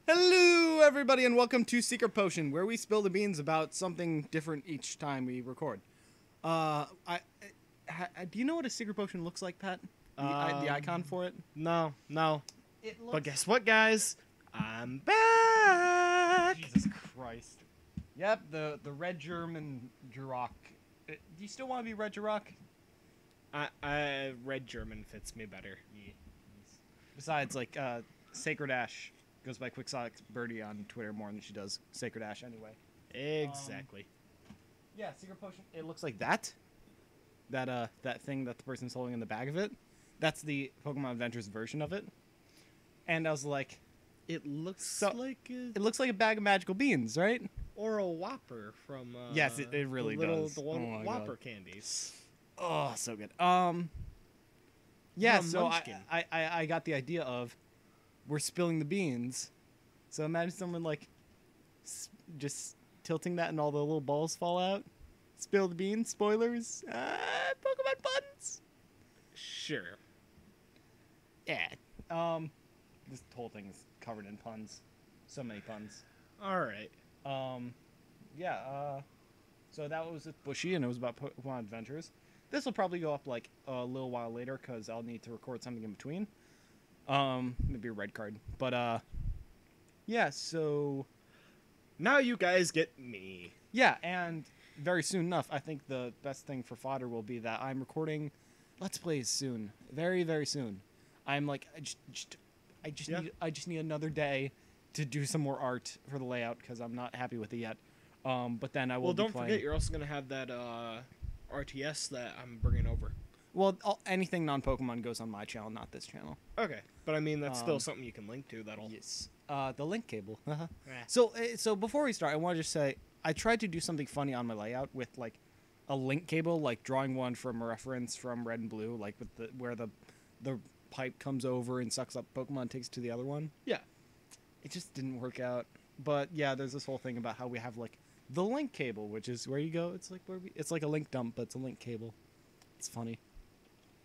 Hello, everybody, and welcome to SecretPotion, where we spill the beans about something different each time we record. Do you know what a SecretPotion looks like, Pat? The icon for it? No. It looks... But guess what, guys? I'm back! Jesus Christ. Yep, the Redgerman Jurok. Do you still want to be Redgerok? Redgerman fits me better. Yeah. Besides, like, Sacred Ash goes by Quicksonic Birdie on Twitter more than she does Sacred Ash anyway. Exactly. Yeah, SecretPotion. It looks like that. That thing that the person's holding in the bag of it. That's the Pokemon Adventures version of it. And I was like, It looks it looks like a bag of magical beans, right? Or a Whopper from Yes, it really does. The Oh my Whopper God. candies. Oh, so good. Yeah, so Munchkin. I got the idea of we're spilling the beans. So imagine someone like just tilting that and all the little balls fall out. Spill the beans. Spoilers. Pokemon puns. Sure. Yeah. This whole thing is covered in puns. So many puns. Alright. Yeah. So that was with Bushy, and it was about Pokemon Adventures. This will probably go up like a little while later because I'll need to record something in between. Maybe a red card. But yeah. So Now you guys get me. yeah, and very soon enough, I think the best thing for fodder will be that I'm recording Let's Plays soon. Very, very soon. I'm like, I just need another day to do some more art for the layout because I'm not happy with it yet. But then I will. Well, be don't playing. forget, you're also going to have that RTS that I'm bringing over. Well, anything non-Pokemon goes on my channel, not this channel. Okay. But I mean, that's still something you can link to. That'll... Yes. The link cable. So before we start, I want to just say I tried to do something funny on my layout with like a link cable, like drawing one from a reference from Red and Blue, like with where the pipe comes over and sucks up Pokemon, takes it to the other one. Yeah. It just didn't work out. But yeah, there's this whole thing about how we have like the link cable, which is where you go. It's like it's like a link dump, but it's a link cable. It's funny.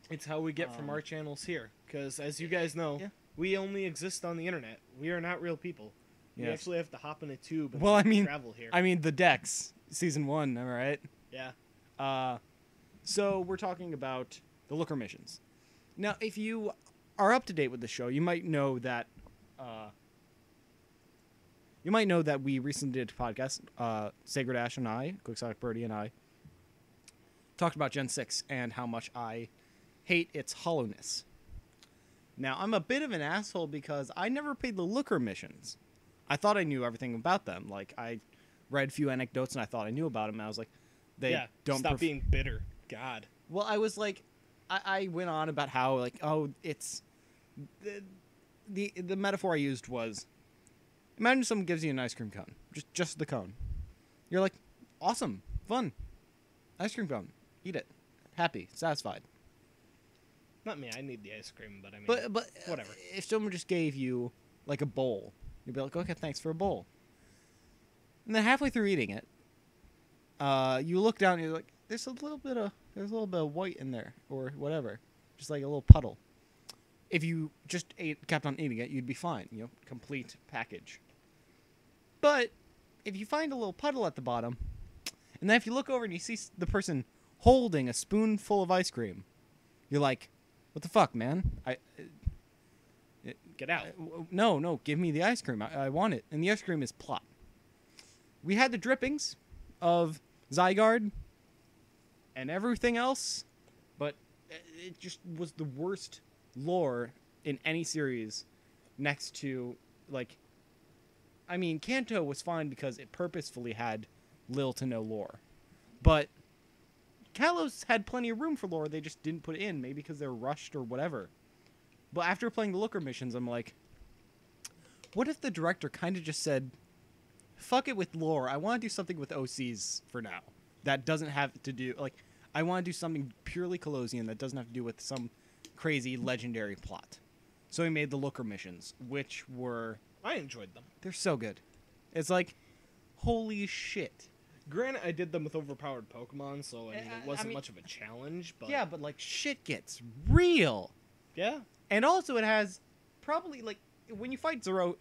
It's how we get from our channels here. Because as you guys know, we only exist on the internet. We are not real people. We actually have to hop in a tube and travel here. I mean, the Dex, Season 1, am I right? Yeah. So we're talking about the Looker missions. Now, if you are up to date with the show, you might know that we recently did a podcast, Sacred Ash and I, Quicksonic Birdie and I, talked about Gen 6 and how much I hate its hollowness. Now, I'm a bit of an asshole because I never played the Looker missions. I thought I knew everything about them. Like, I read a few anecdotes and I thought I knew about them, and I was like, don't stop being bitter. God. Well, I was like, I went on about how, like, oh, it's... The metaphor I used was, imagine someone gives you an ice cream cone. Just the cone. You're like, awesome, fun. Ice cream cone. Eat it. Happy, satisfied. Not me. I need the ice cream, but I mean, But whatever. If someone just gave you, like, a bowl, you'd be like, okay, thanks for a bowl. And then halfway through eating it, you look down and you're like, there's a little bit of white in there, or whatever. Just like a little puddle. If you just kept on eating it, you'd be fine. You know, complete package. But if you find a little puddle at the bottom, and then if you look over and you see the person holding a spoonful of ice cream, you're like, what the fuck, man? Get out. No, give me the ice cream. I want it. And the ice cream is plop. We had the drippings of Zygarde and everything else, but it just was the worst lore in any series next to, like, I mean, Kanto was fine because it purposefully had little to no lore, but Kalos had plenty of room for lore. They just didn't put it in, maybe because they're rushed or whatever. But after playing the Looker missions, I'm like, what if the director kind of just said, fuck it with lore, I want to do something with OCs for now that doesn't have to do, like, I want to do something purely Colosian that doesn't have to do with some crazy legendary plot. So he made the Looker missions, which were... I enjoyed them. They're so good. It's like, holy shit. Granted, I did them with overpowered Pokemon, so I mean, it wasn't much of a challenge. But yeah, but like shit gets real. Yeah. And also, it has probably like when you fight Dr.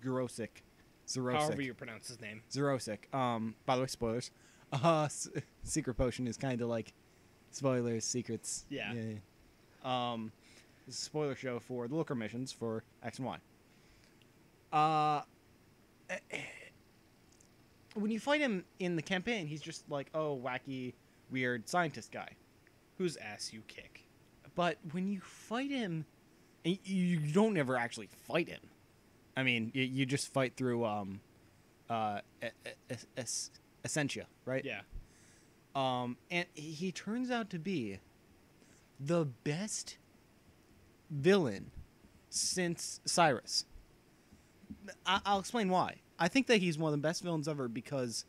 Gurosik, however you pronounce his name. Zerosik. By the way, spoilers. SecretPotion is kind of like spoilers, secrets. Yeah. This is a spoiler show for the Looker missions for X and Y. When you fight him in the campaign, he's just like, oh, wacky, weird scientist guy. Whose ass you kick. But when you fight him, you don't ever actually fight him. I mean, you just fight through Essentia, right? Yeah. And he turns out to be the best villain since Cyrus. I'll explain why. I think that he's one of the best villains ever because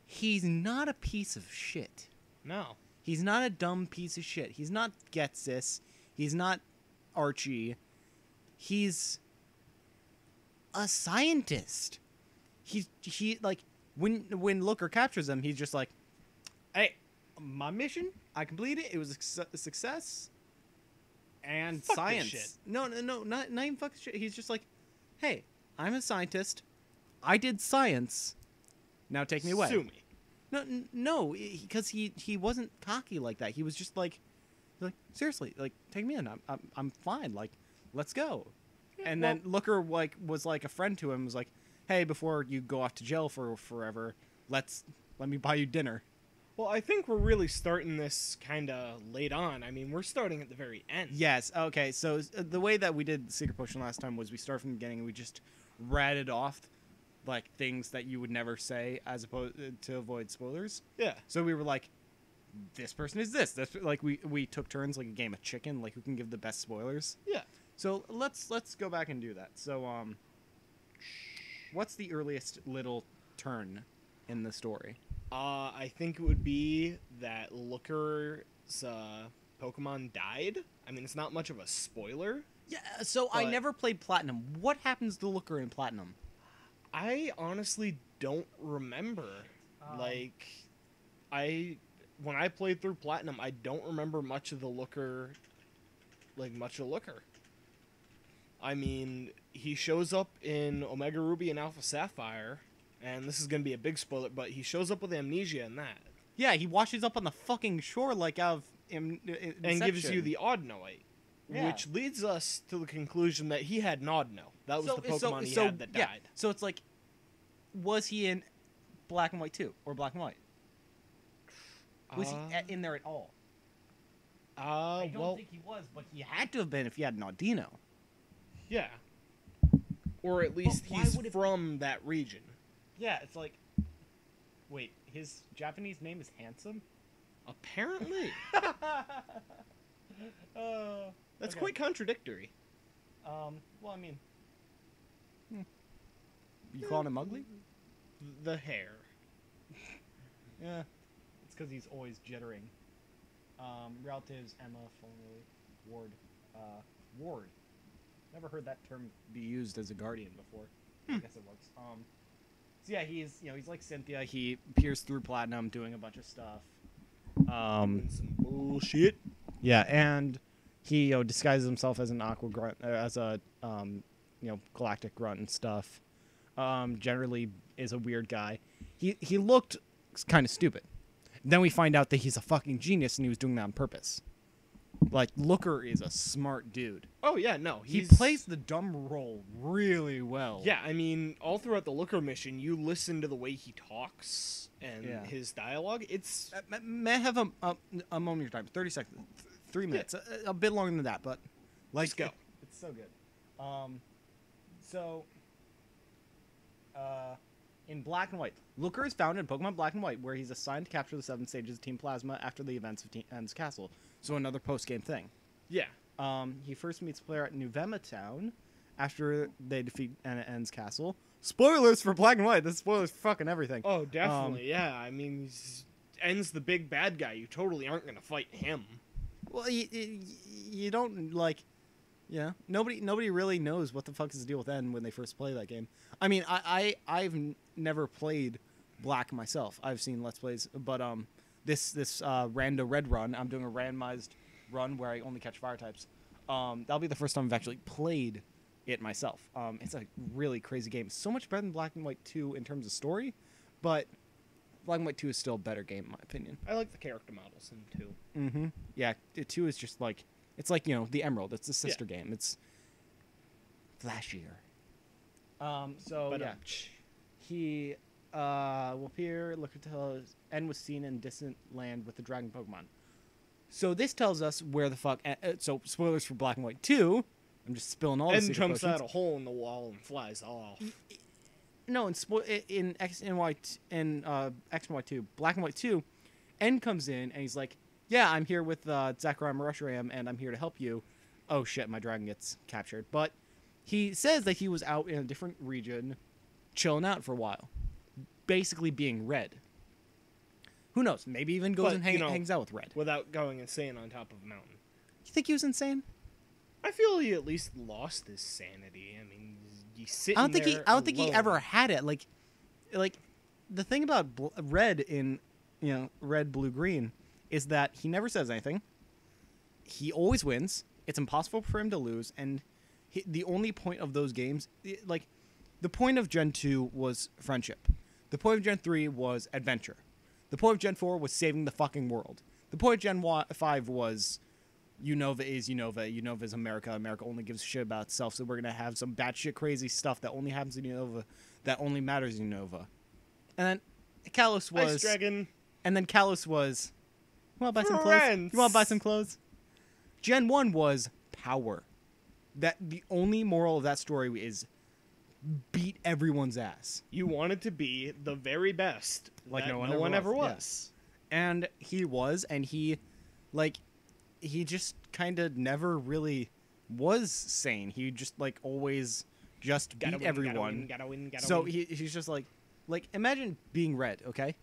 he's not a piece of shit. No. He's not a dumb piece of shit. He's not Getsis. He's not Archie. He's a scientist. He like when Looker captures him, he's just like, hey, my mission, I completed it. It was a success. And fuck science. This shit. No, not even fucking shit. He's just like, hey, I'm a scientist. I did science. Now take me away. Sue me. No, because he wasn't cocky like that. He was just like seriously, like take me in. I'm fine. Like, let's go. Yeah, and then Looker was like a friend to him. Was like, hey, before you go off to jail for forever, let me buy you dinner. Well, I think we're really starting this kind of late on. I mean, we're starting at the very end. Yes. Okay. So the way that we did SecretPotion last time was we started from the beginning and we just ratted off like things that you would never say as opposed to avoid spoilers. Yeah. So we were like, this person is this. That's like we took turns like a game of chicken, like who can give the best spoilers. Yeah. So let's go back and do that. So what's the earliest little turn in the story? I think it would be that Looker's Pokemon died. I mean, it's not much of a spoiler. Yeah, so I never played Platinum. What happens to Looker in Platinum? I honestly don't remember. When I played through Platinum, I don't remember much of the Looker. I mean, he shows up in Omega Ruby and Alpha Sapphire, and this is going to be a big spoiler, but he shows up with amnesia in that. Yeah, he washes up on the fucking shore like out of and gives you the Audinoite, which leads us to the conclusion that he had an Audino. That was the Pokemon he had that died. Yeah. So it's like, was he in Black and White 2 or Black and White? Was he in there at all? I don't think he was, but he had to have been if he had an Audino. Yeah. Or at least he's from that region. Yeah, it's like... Wait, his Japanese name is Handsome? Apparently. That's quite contradictory. Well, I mean... You calling him ugly? The hair. Yeah. It's because he's always jittering. Relatives, Emma, formerly Ward. Ward. Never heard that term be used as a guardian before. I guess it works. So yeah, he's like Cynthia. He peers through Platinum, doing a bunch of stuff. Some bullshit. Yeah, and he disguises himself as an aqua grunt, as a galactic grunt and stuff. Generally is a weird guy. He looked kind of stupid. Then we find out that he's a fucking genius and he was doing that on purpose. Like, Looker is a smart dude. Oh, yeah, no. He plays the dumb role really well. Yeah, I mean, all throughout the Looker mission, you listen to the way he talks and his dialogue. It's... May I have a moment of your time? 30 seconds. 3 minutes. Yeah. A bit longer than that, but... Let's go. It's so good. In Black and White, Looker is found in Pokemon Black and White, where he's assigned to capture the 7 stages of Team Plasma after the events of N's Castle. So another post-game thing. Yeah. He first meets player at Nuvema Town after they defeat N's Castle. Spoilers for Black and White. This spoilers for fucking everything. Oh, definitely. Yeah. I mean, N's the big bad guy. You totally aren't going to fight him. Well, you don't, like... Yeah, nobody really knows what the fuck is the deal with N when they first play that game. I mean, I've never played Black myself. I've seen Let's Plays, but this rando red run, I'm doing a randomized run where I only catch fire types. That'll be the first time I've actually played it myself. It's a really crazy game. So much better than Black and White 2 in terms of story, but Black and White 2 is still a better game in my opinion. I like the character models in 2. Mm-hmm. Yeah, 2 is just like, it's like, the Emerald. It's the sister game. It's flashier. He will appear, look until his end was seen in distant land with the dragon Pokemon. So this tells us where the fuck... so, spoilers for Black and White 2. I'm just spilling all this. And jumps out a hole in the wall and flies off. No, in X and Y 2, Black and White 2, N comes in and he's like, yeah, I'm here with Zachariah Marusharam and I'm here to help you. Oh shit, my dragon gets captured. But he says that he was out in a different region chilling out for a while. Basically being Red. Who knows? Maybe even goes and hangs out with Red. Without going insane on top of a mountain. You think he was insane? I feel he at least lost his sanity. I mean, he's sitting there I don't think he ever had it. Like the thing about Red in, Red, Blue, Green is that he never says anything. He always wins. It's impossible for him to lose. And the only point of those games, the point of Gen 2 was friendship. The point of Gen 3 was adventure. The point of Gen 4 was saving the fucking world. The point of Gen 5 was Unova is Unova. Unova is America. America only gives a shit about itself, so we're going to have some batshit crazy stuff that only happens in Unova, that only matters in Unova. And then Kalos was... Ice Dragon. And then Kalos was... You want to buy some Friends. clothes? You want to buy some clothes? Gen 1 was power. That the only moral of that story is beat everyone's ass. You wanted to be the very best. Like that no one ever was. Yes. And he was, and he just kind of never really was sane. He just always just beat everyone. Gotta win. So he's just like imagine being Red, okay?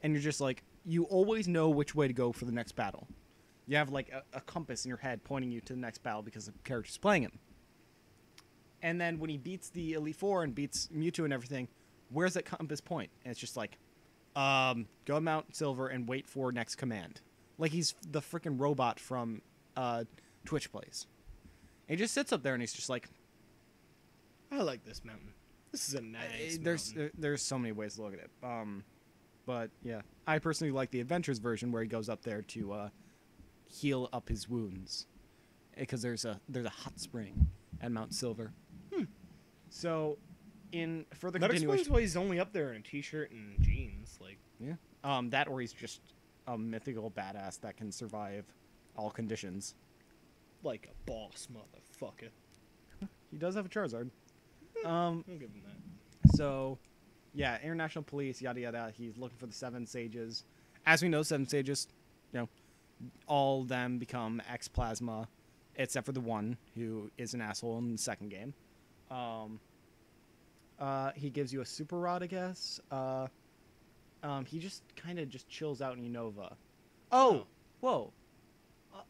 And you're just you always know which way to go for the next battle. You have a compass in your head pointing you to the next battle because the character's playing him. And then when he beats the Elite Four and beats Mewtwo and everything, where's that compass point? And it's just go to Mount Silver and wait for next command. Like he's the freaking robot from Twitch Plays. And he just sits up there and he's just like, I like this mountain. This is a nice mountain. There's so many ways to look at it. But yeah, I personally like the Adventures version where he goes up there to heal up his wounds, because there's a hot spring at Mount Silver. So, in further continuation, explains why he's only up there in a t-shirt and jeans. That or he's just a mythical badass that can survive all conditions. Like a boss motherfucker. He does have a Charizard. I'll give him that. So, yeah, international police, yada yada. He's looking for the 7 sages. As we know, 7 sages, all of them become X-Plasma, except for the one who is an asshole in the second game. He gives you a super rod, I guess. He just kind of just chills out in Unova. Oh, whoa.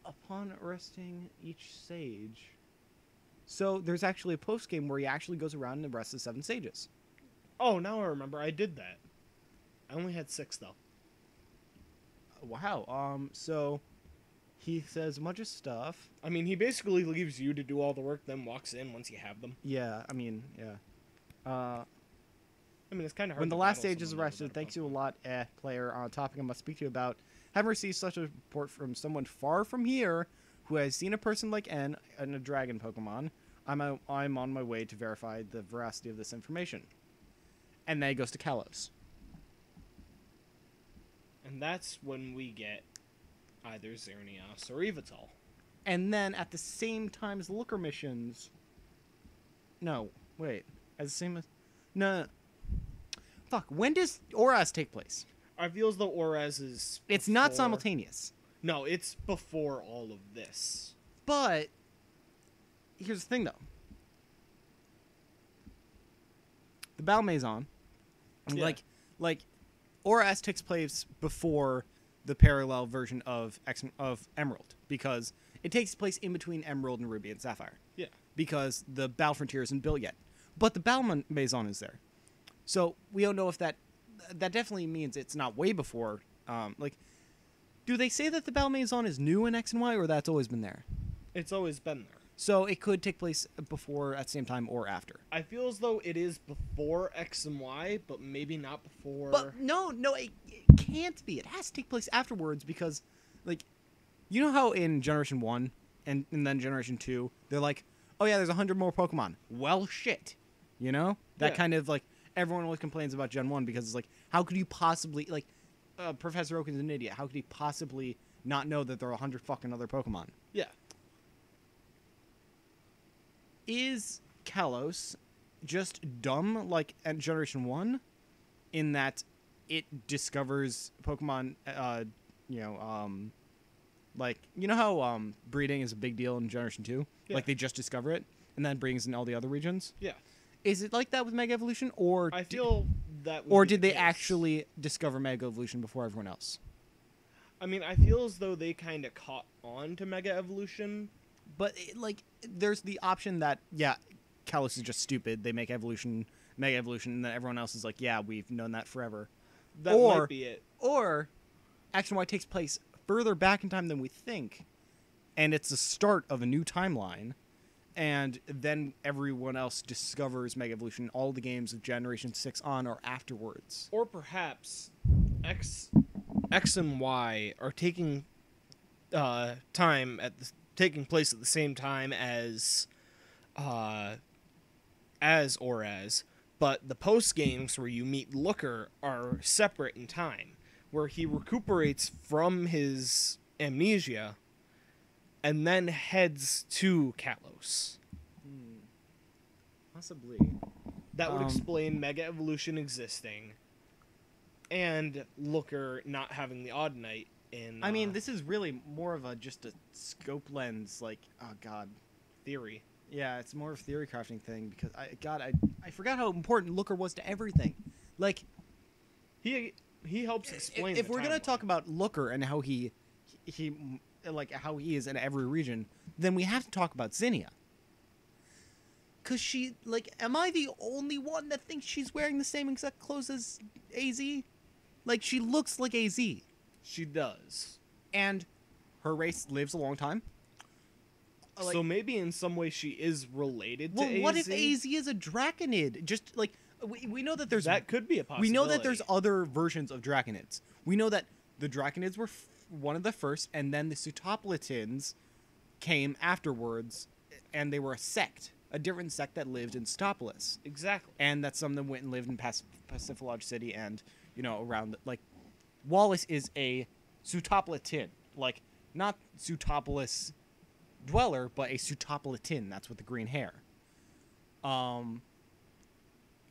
Upon arresting each sage. So there's actually a post game where he actually goes around and arrests the 7 sages. Oh, now I remember. I did that. I only had 6 though. Wow. So he says a bunch of stuff. I mean, he basically leaves you to do all the work, then walks in once you have them. Yeah, I mean, yeah. It's kind of hard. When the last stage is arrested, thanks you a lot, player. On a topic I must speak to you about. Having received such a report from someone far from here who has seen a person like N and a dragon Pokemon, I'm on my way to verify the veracity of this information. And then he goes to Kalos. And that's when we get either Xerneas or Yveltal. And then at the same time as Looker missions... No, wait. At the same... No. Fuck, when does Oraz take place? I feel as though Oraz is... It's not simultaneous. No, it's before all of this. But... Here's the thing, though. The Battle Maison... Yeah. Like... Oraz takes place before the parallel version of Emerald, because it takes place in between Emerald and Ruby and Sapphire. Yeah. Because the Battle Frontier isn't built yet. But the Battle Maison is there. So we don't know if that definitely means it's not way before. Do they say that the Battle Maison is new in X and Y, or that's always been there? It's always been there. So it could take place before, at the same time, or after. I feel as though it is before X and Y, but maybe not before. But no, it can't be. It has to take place afterwards because, like, you know how in Generation 1 and then Generation 2, they're like, oh yeah, there's 100 more Pokemon. Well, shit. You know? That kind of, like, everyone always complains about Gen 1 because it's like, how could you possibly, like, Professor Oak is an idiot. How could he possibly not know that there are 100 fucking other Pokemon? Yeah. Is Kalos just dumb like at Generation 1 in that it discovers Pokemon, like, you know how breeding is a big deal in Generation 2? Yeah. Like, they just discover it, and then brings in all the other regions? Yeah. Is it like that with Mega Evolution, or... I feel that... Or did they actually discover Mega Evolution before everyone else? I mean, I feel as though they kind of caught on to Mega Evolution. But, there's the option that, yeah, Kalos is just stupid. They make Mega Evolution, and then everyone else is like, yeah, we've known that forever. That might be it. Or X and Y takes place further back in time than we think, and it's the start of a new timeline, and then everyone else discovers Mega Evolution, all the games of Generation 6 on or afterwards. Or perhaps X and Y are taking taking place at the same time as but the post games where you meet Looker are separate in time, where he recuperates from his amnesia and then heads to Kalos. Possibly. That would explain Mega Evolution existing and Looker not having the Odd Night in... I mean, this is really more of just a ScopeLens, like, oh god, theory. Yeah, it's more of a theory crafting thing because I forgot how important Looker was to everything. Like, he helps explain. If we're gonna talk about Looker and how he like how he is in every region, then we have to talk about Zinnia. Cause she, like, am I the only one that thinks she's wearing the same exact clothes as AZ? Like, she looks like AZ. She does. And her race lives a long time. Like, so maybe in some way she is related to AZ? Well, what if AZ is a Draconid? Just, like, we know that there's... That could be a possibility. We know that there's other versions of Draconids. We know that the Draconids were one of the first, and then the Sutopolitans came afterwards, and they were a sect. A different sect that lived in Sutopolis. Exactly. And that some of them went and lived in Pacifilage City and, around... Like, Wallace is a Sutopolitan. Like, not Sutopolis... dweller, but a Sutopolitan. That's with the green hair. And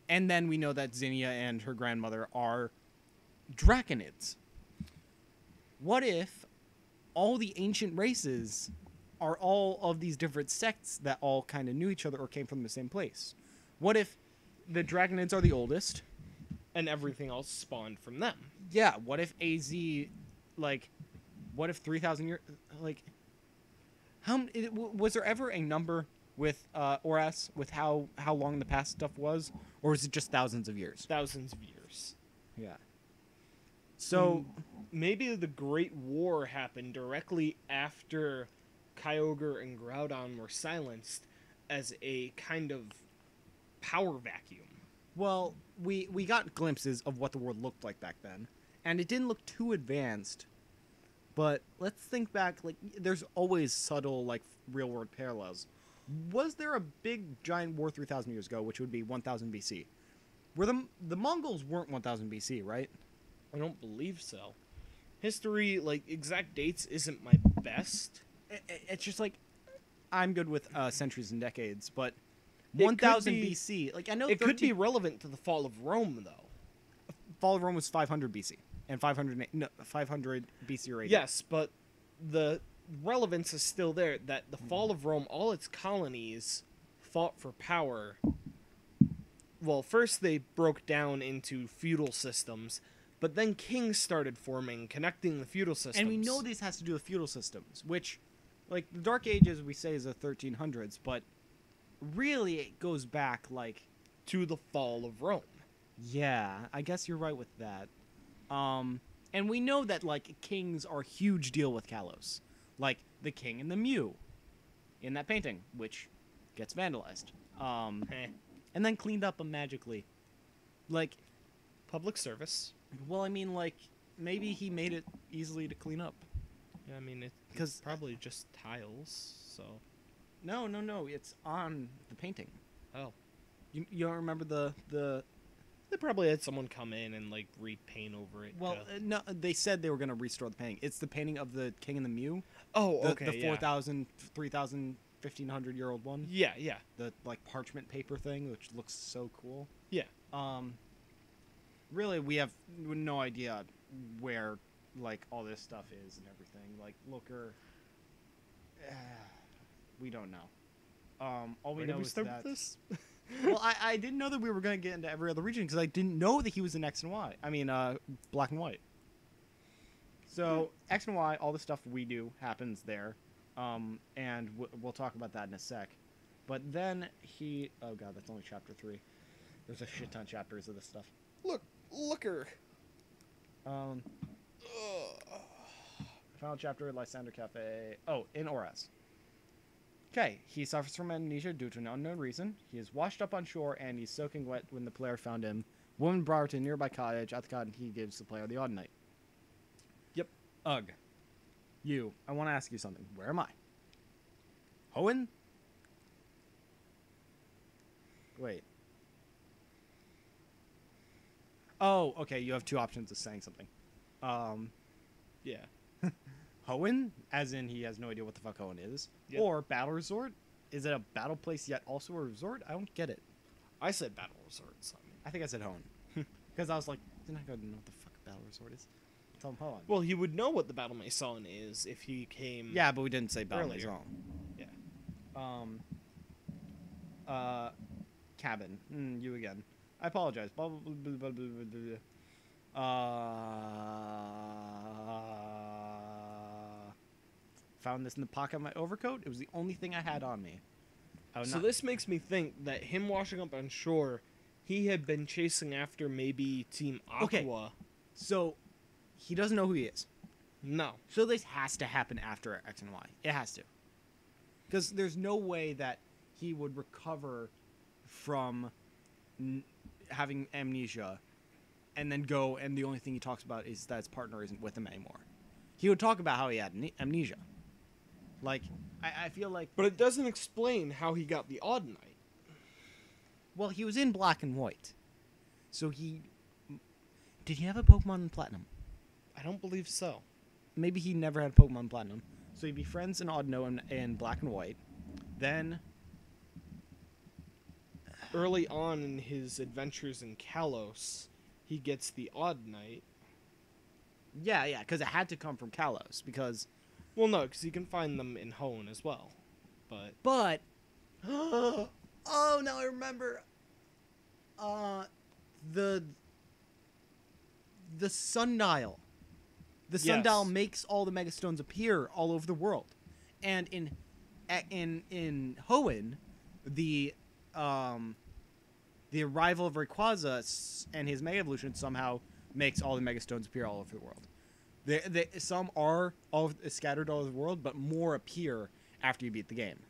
then we know that Zinnia and her grandmother are Draconids. What if all the ancient races are all of these different sects that all kind of knew each other or came from the same place? What if the Draconids are the oldest? And everything else spawned from them. Yeah, what if AZ, like, what if 3,000 years, like... Was there ever a number with Oras with how long the past stuff was, or is it just thousands of years? Thousands of years. Yeah. So maybe the Great War happened directly after Kyogre and Groudon were silenced as a kind of power vacuum. Well, we got glimpses of what the world looked like back then, and it didn't look too advanced. But let's think back, like, there's always subtle, like, real-world parallels. Was there a big, giant war 3,000 years ago, which would be 1,000 BC? Where the Mongols weren't 1,000 BC, right? I don't believe so. History, like, exact dates isn't my best. It's just, like, I'm good with centuries and decades, but 1,000 BC, like, I know it could be relevant to the fall of Rome, though. Fall of Rome was 500 BC. And 500 BC or AD. Yes, but the relevance is still there, that the fall of Rome, all its colonies fought for power. Well, first they broke down into feudal systems, but then kings started forming, connecting the feudal systems. And we know this has to do with feudal systems, which, like, the Dark Ages we say is the 1300s, but really it goes back, like... to the fall of Rome. Yeah, I guess you're right with that. And we know that, like, kings are a huge deal with Kalos. Like, the king and the Mew. in that painting, which gets vandalized. Eh. And then cleaned up magically. Like, Public service. well, I mean, like, maybe he made it easily to clean up. Yeah, I mean, it's 'Cause- probably just tiles, so... No, it's on the painting. Oh. You don't remember the They probably had someone come in and, like, repaint over it. well, no, they said they were going to restore the painting. It's the painting of the King and the Mew. oh, The, okay, the yeah. 4,000, 3,000, 1,500-year-old one. Yeah, yeah. The, like, parchment paper thing, which looks so cool. Yeah. Really, we have no idea where, like, all this stuff is and everything. Like, Looker, we don't know. All we Where know did we is start that... with this? Well, I didn't know that we were going to get into every other region because I didn't know that he was in X and Y. I mean, black and white. So, X and Y, all the stuff we do happens there. And we'll talk about that in a sec. But then he... Oh, God, that's only Chapter 3. There's a shit ton of chapters of this stuff. Looker. Final chapter, Lysander Cafe. Oh, in Oras. Okay, he suffers from amnesia due to an unknown reason. He is washed up on shore and he's soaking wet when the player found him. Woman brought her to a nearby cottage. At the cottage, he gives the player the odd night. Yep. Ugh. You, I want to ask you something. Where am I? Hoenn? Wait. Oh, okay, you have two options of saying something. Yeah. Hoenn, as in he has no idea what the fuck Hoenn is. Yep. Or Battle Resort. Is it a battle place yet also a resort? I don't get it. I said Battle Resort, Simon. I think I said Hoenn. Because I was like, didn't I go know what the fuck a battle resort is? Tell him Hoenn. Well, he would know what the Battle Maison is if he came... Yeah, but we didn't say battle earlier. maison. Yeah. Cabin. You again. I apologize. Blah, blah, blah, blah, blah, blah, blah. Found this in the pocket of my overcoat. It was the only thing I had on me. So this makes me think that him washing up on shore, he had been chasing after maybe Team Aqua. Okay. So, he doesn't know who he is. No. So this has to happen after X and Y. It has to. Because there's no way that he would recover from having amnesia and then go and the only thing he talks about is that his partner isn't with him anymore. He would talk about how he had amnesia. Like, I feel like... But it doesn't explain how he got the odd night. Well, he was in black and white. So he... Did he have a Pokemon in Platinum? I don't believe so. Maybe he never had a Pokemon in Platinum. So he befriends an Audino in black and white. Then... Early on in his adventures in Kalos, he gets the odd night. Yeah, because it had to come from Kalos, because... Well, no, because you can find them in Hoenn as well. But... oh, now I remember. The Sundial. The Sundial makes all the Megastones appear all over the world. And in Hoenn, the arrival of Rayquaza and his Mega Evolution somehow makes all the Megastones appear all over the world. Some are all scattered all over the world, but more appear after you beat the game.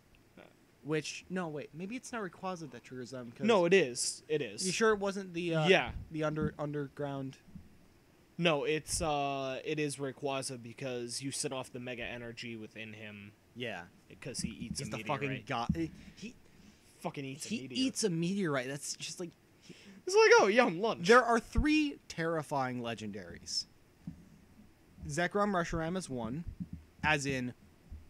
Which, no, wait, maybe it's not Rayquaza that triggers them. No, it is. It is. You sure it wasn't the underground? No, it is Rayquaza because you set off the Mega Energy within him. Yeah, because he eats he's a the meteorite. fucking god. He Eats a meteorite. That's just like... It's like, oh, yum, lunch. There are 3 terrifying legendaries. Zekrom Reshiram is one, as in...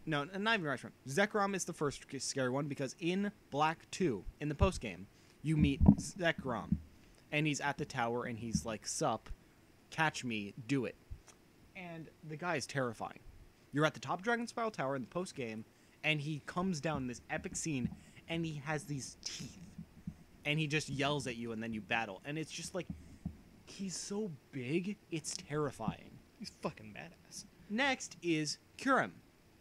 No, not even Reshiram. Zekrom is the first scary one, because in Black 2, in the post-game, you meet Zekrom, and he's at the tower, and he's like, sup, catch me, do it. And the guy is terrifying. You're at the top of Dragon Spiral Tower in the post-game, and he comes down in this epic scene, and he has these teeth. And he just yells at you, and then you battle. And it's just like, he's so big, it's terrifying. He's fucking badass. Next is Kurim,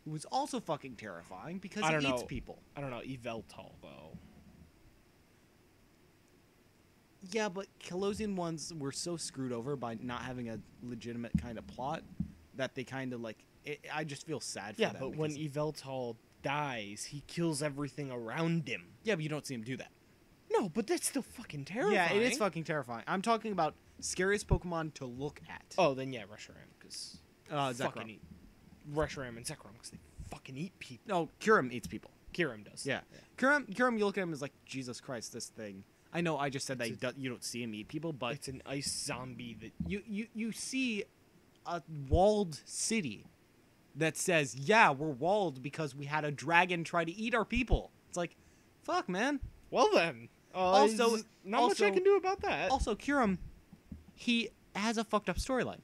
who is also fucking terrifying because he eats people. I don't know, Yveltal, though. Yeah, but Kalosian ones were so screwed over by not having a legitimate kind of plot that they kind of like... I just feel sad for them. Yeah, but when Yveltal dies, he kills everything around him. Yeah, but you don't see him do that. No, but that's still fucking terrifying. Yeah, it is fucking terrifying. I'm talking about scariest Pokemon to look at. Oh, then yeah, Reshiram, because Zekrom. Reshiram and Zekrom, because they fucking eat people. No, Kyurem eats people. Kyurem does. Yeah. Kyurem, you look at him as like, Jesus Christ, this thing. I know I just said that you don't see him eat people, but... It's an ice zombie that... You see a walled city that says, yeah, we're walled because we had a dragon try to eat our people. It's like, fuck, man. Well then. Also, not much I can do about that. Also, Kyurem, he has a fucked up storyline.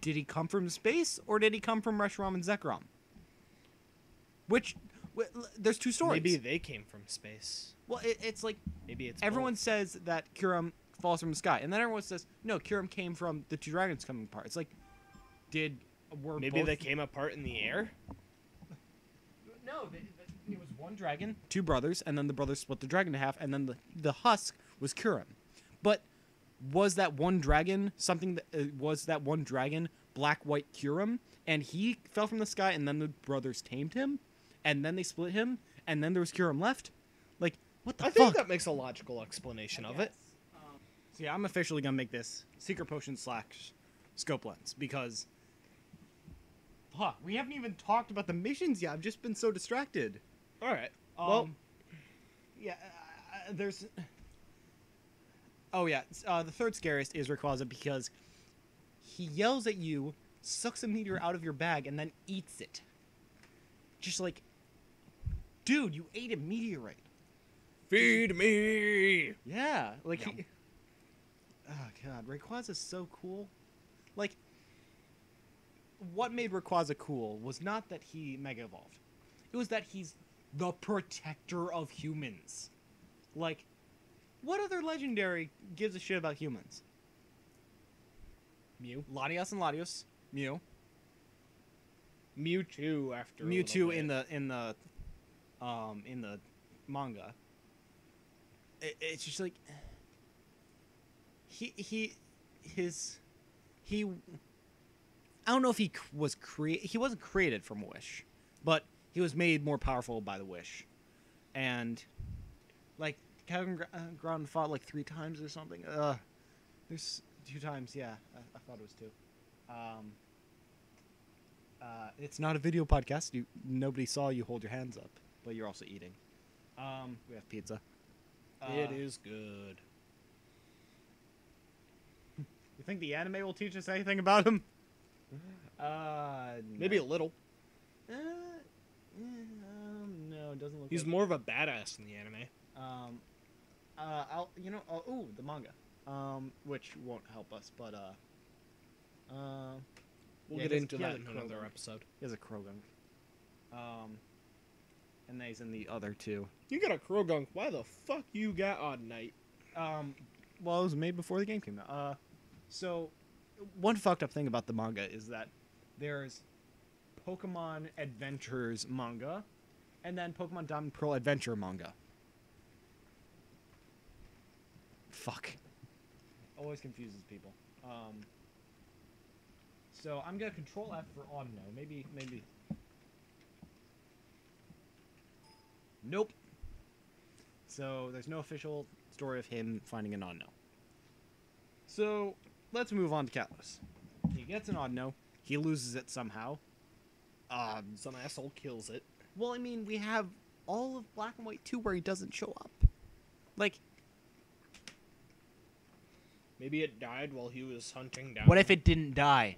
Did he come from space, or did he come from Reshiram and Zekrom? There's two stories. Maybe they came from space. Well, it's like... Maybe it's everyone both. says that Kyurem falls from the sky, and then everyone says, no, Kyurem came from the two dragons coming apart. It's like, maybe they came apart in the air? No, it was one dragon, two brothers, and then the brothers split the dragon in half, and then the husk was Kyurem. But was that one dragon black-white Kyurem, and he fell from the sky, and then the brothers tamed him, and then they split him, and then there was Kyurem left? Like, what the fuck? I think that makes a logical explanation of it. So yeah, I'm officially gonna make this SecretPotion / ScopeLens, because... we haven't even talked about the missions yet. I've just been so distracted. Alright. Well, yeah, there's... Oh, yeah. The third scariest is Rayquaza, because he yells at you, sucks a meteor out of your bag, and then eats it. Just like, dude, you ate a meteorite. Feed me! Yeah. Like, Yum. oh, God. Rayquaza's so cool. Like, what made Rayquaza cool was not that he Mega Evolved. It was that he's the protector of humans. Like, what other legendary gives a shit about humans? Mew. Latios and Latios. Mew. Mewtwo after Mewtwo in the manga. It's just like he I don't know if he wasn't created from a wish, but he was made more powerful by the wish. And like Kevin Ground fought like 3 times or something. There's 2 times, yeah. I thought it was 2. It's not a video podcast. Nobody saw you hold your hands up, but you're also eating. We have pizza. It is good. You think the anime will teach us anything about him? Maybe a little. No, it doesn't look. He's more of a badass in the anime. The manga, which won't help us, but we'll yeah, get into he has that in a another Krogunk. episode. He has a Krogunk. And then he's in the other 2. You got a Krogunk. Why the fuck you got Odd Night? Well, it was made before the game came out. So one fucked up thing about the manga is that there's Pokemon Adventures manga, and then Pokemon Diamond Pearl Adventure manga. Fuck. Always confuses people. So I'm gonna Control F for Audio. Maybe. Nope. So there's no official story of him finding an Audio. So let's move on to Kalos. He gets an Audio. He loses it somehow. Some asshole kills it. Well, I mean, we have all of Black and White 2 where he doesn't show up. Like, maybe it died while he was hunting down. what if it didn't die?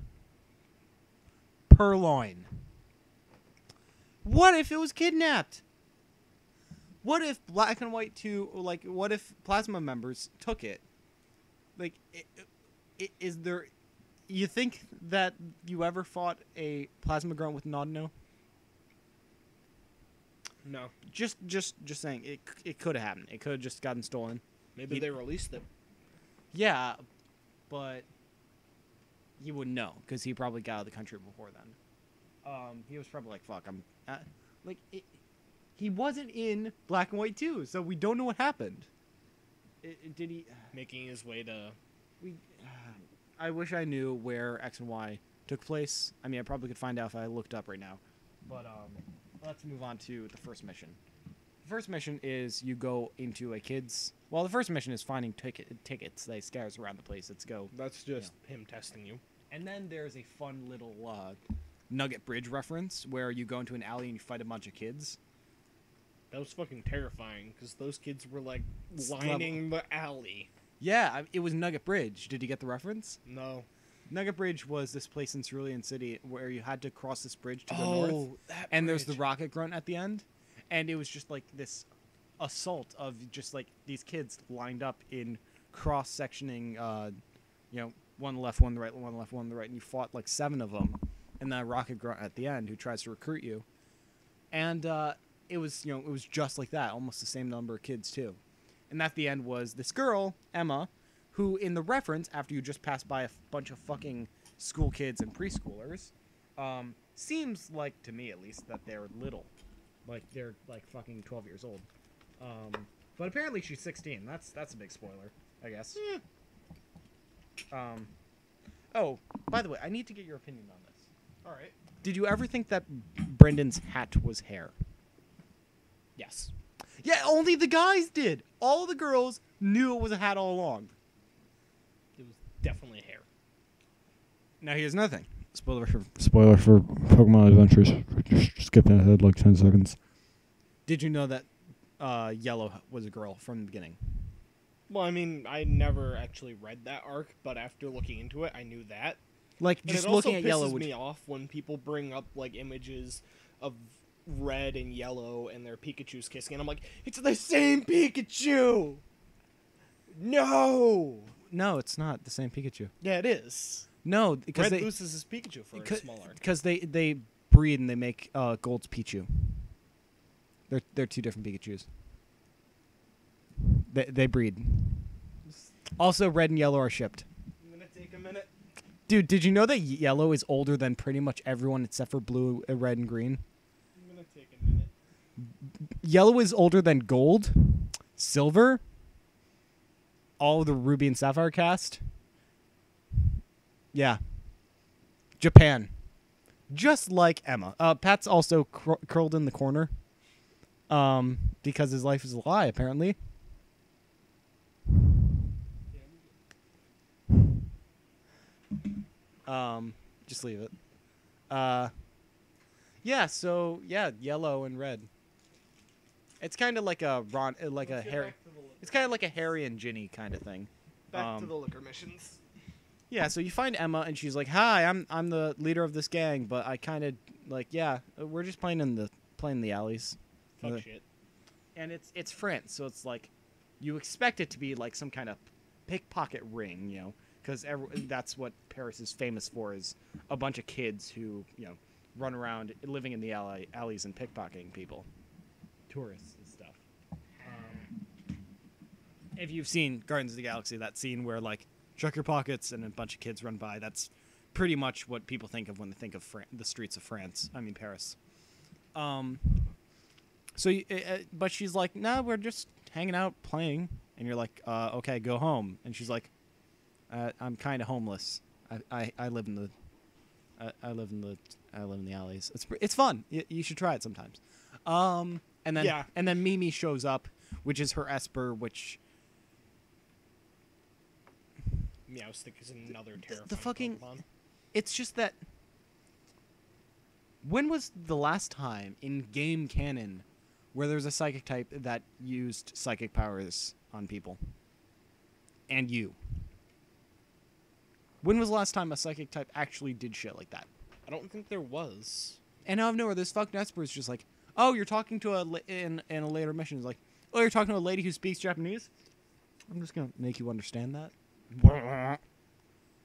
Purloin. What if it was kidnapped? What if Black and White 2, like, what if Plasma members took it? Like, is there... You think that you ever fought a Plasma Grunt with an Audio? No. Just saying, it could have happened. It could have just gotten stolen. Maybe they released it. Yeah, but you wouldn't know, because he probably got out of the country before then. He was probably like, fuck, he wasn't in Black and White 2, so we don't know what happened. Did he... Making his way to... I wish I knew where X and Y took place. I mean, I probably could find out if I looked up right now. But, let's move on to the first mission. The first mission is you go into a kid's... Well, the first mission is finding tickets. They scares around the place. Let's go. That's just him testing you. And then there's a fun little Nugget Bridge reference where you go into an alley and you fight a bunch of kids. That was fucking terrifying because those kids were like lining the alley. Yeah, it was Nugget Bridge. Did you get the reference? No. Nugget Bridge was this place in Cerulean City where you had to cross this bridge to go north. And there's the rocket grunt at the end. And it was just like this assault of just like these kids lined up in cross-sectioning, one on the left, one on the right, one on the left, one on the right. And you fought like 7 of them. And then a rocket grunt at the end who tries to recruit you. And it was just like that. Almost the same number of kids too. And at the end was this girl, Emma, who in the reference, after you just passed by a bunch of fucking school kids and preschoolers, seems like, to me at least, that they're little. Like, they're, like, fucking 12 years old. But apparently she's 16. That's a big spoiler, I guess. Oh, by the way, I need to get your opinion on this. All right. Did you ever think that Brendan's hat was hair? Yes. Yeah, only the guys did. All the girls knew it was a hat all along. It was definitely hair. Now here's nothing. Spoiler for Pokemon Adventures. Just skipping ahead like 10 seconds. Did you know that Yellow was a girl from the beginning? Well, I mean, I never actually read that arc, but after looking into it, I knew that. Like, And just it also looking at Yellow pisses me off when people bring up like images of Red and Yellow and their Pikachu's kissing, and I'm like, it's the same Pikachu. No. No, it's not the same Pikachu. Yeah, it is. No, because Red they loses his Pikachu for a smaller. because they breed and they make Gold's Pichu. They're 2 different Pikachus. They breed. Also, Red and Yellow are shipped. I'm gonna take a minute. Dude, did you know that Yellow is older than pretty much everyone except for Blue, Red, and Green? I'm gonna take a minute. Yellow is older than Gold, Silver, all of the Ruby and Sapphire cast. Yeah. Japan. Just like Emma. Pat's also curled in the corner. Because his life is a lie, apparently. Just leave it. Yeah, so yeah, Yellow and Red. It's kind of like a Harry. It's kind of like a Harry and Ginny kind of thing. Back to the liquor missions. Yeah, so you find Emma and she's like, "Hi, I'm the leader of this gang, but I kind of like, yeah, we're just playing in the alleys." Fuck shit. And it's France, so it's like you expect it to be like some kind of pickpocket ring, you know, because that's what Paris is famous for, is a bunch of kids who, you know, run around living in the alleys and pickpocketing people, tourists and stuff. If you've seen Guardians of the Galaxy, that scene where like check your pockets and a bunch of kids run by, that's pretty much what people think of when they think of the streets of France. I mean Paris. So, but she's like, no, we're just hanging out, playing. And you're like, okay, go home. And she's like, I'm kind of homeless. I live in the, I live in the alleys. It's fun. You should try it sometimes. And then Mimi shows up, which is her Esper, which Meowstic is another terrifying the fucking Pokemon. It's just that. When was the last time in game canon where there's a psychic type that used psychic powers on people? And you. When was the last time a psychic type actually did shit like that? I don't think there was. And out of nowhere, this fucking Esper is just like, oh, you're talking to in a later mission. It's like, oh, you're talking to a lady who speaks Japanese? I'm just going to make you understand that.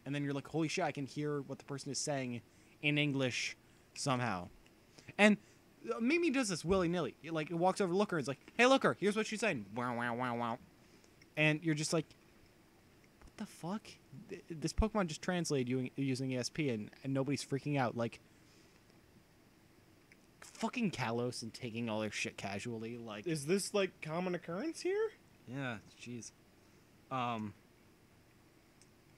And then you're like, holy shit, I can hear what the person is saying in English somehow. And Mimi does this willy-nilly. Like, it walks over to Looker and it's like, hey, Looker, here's what she's saying. Wow, wow, wow, wow. And you're just like, what the fuck? This Pokemon just translated using ESP and nobody's freaking out. Like, fucking Kalos and taking all their shit casually. Like, Is this like common occurrence here? yeah, jeez.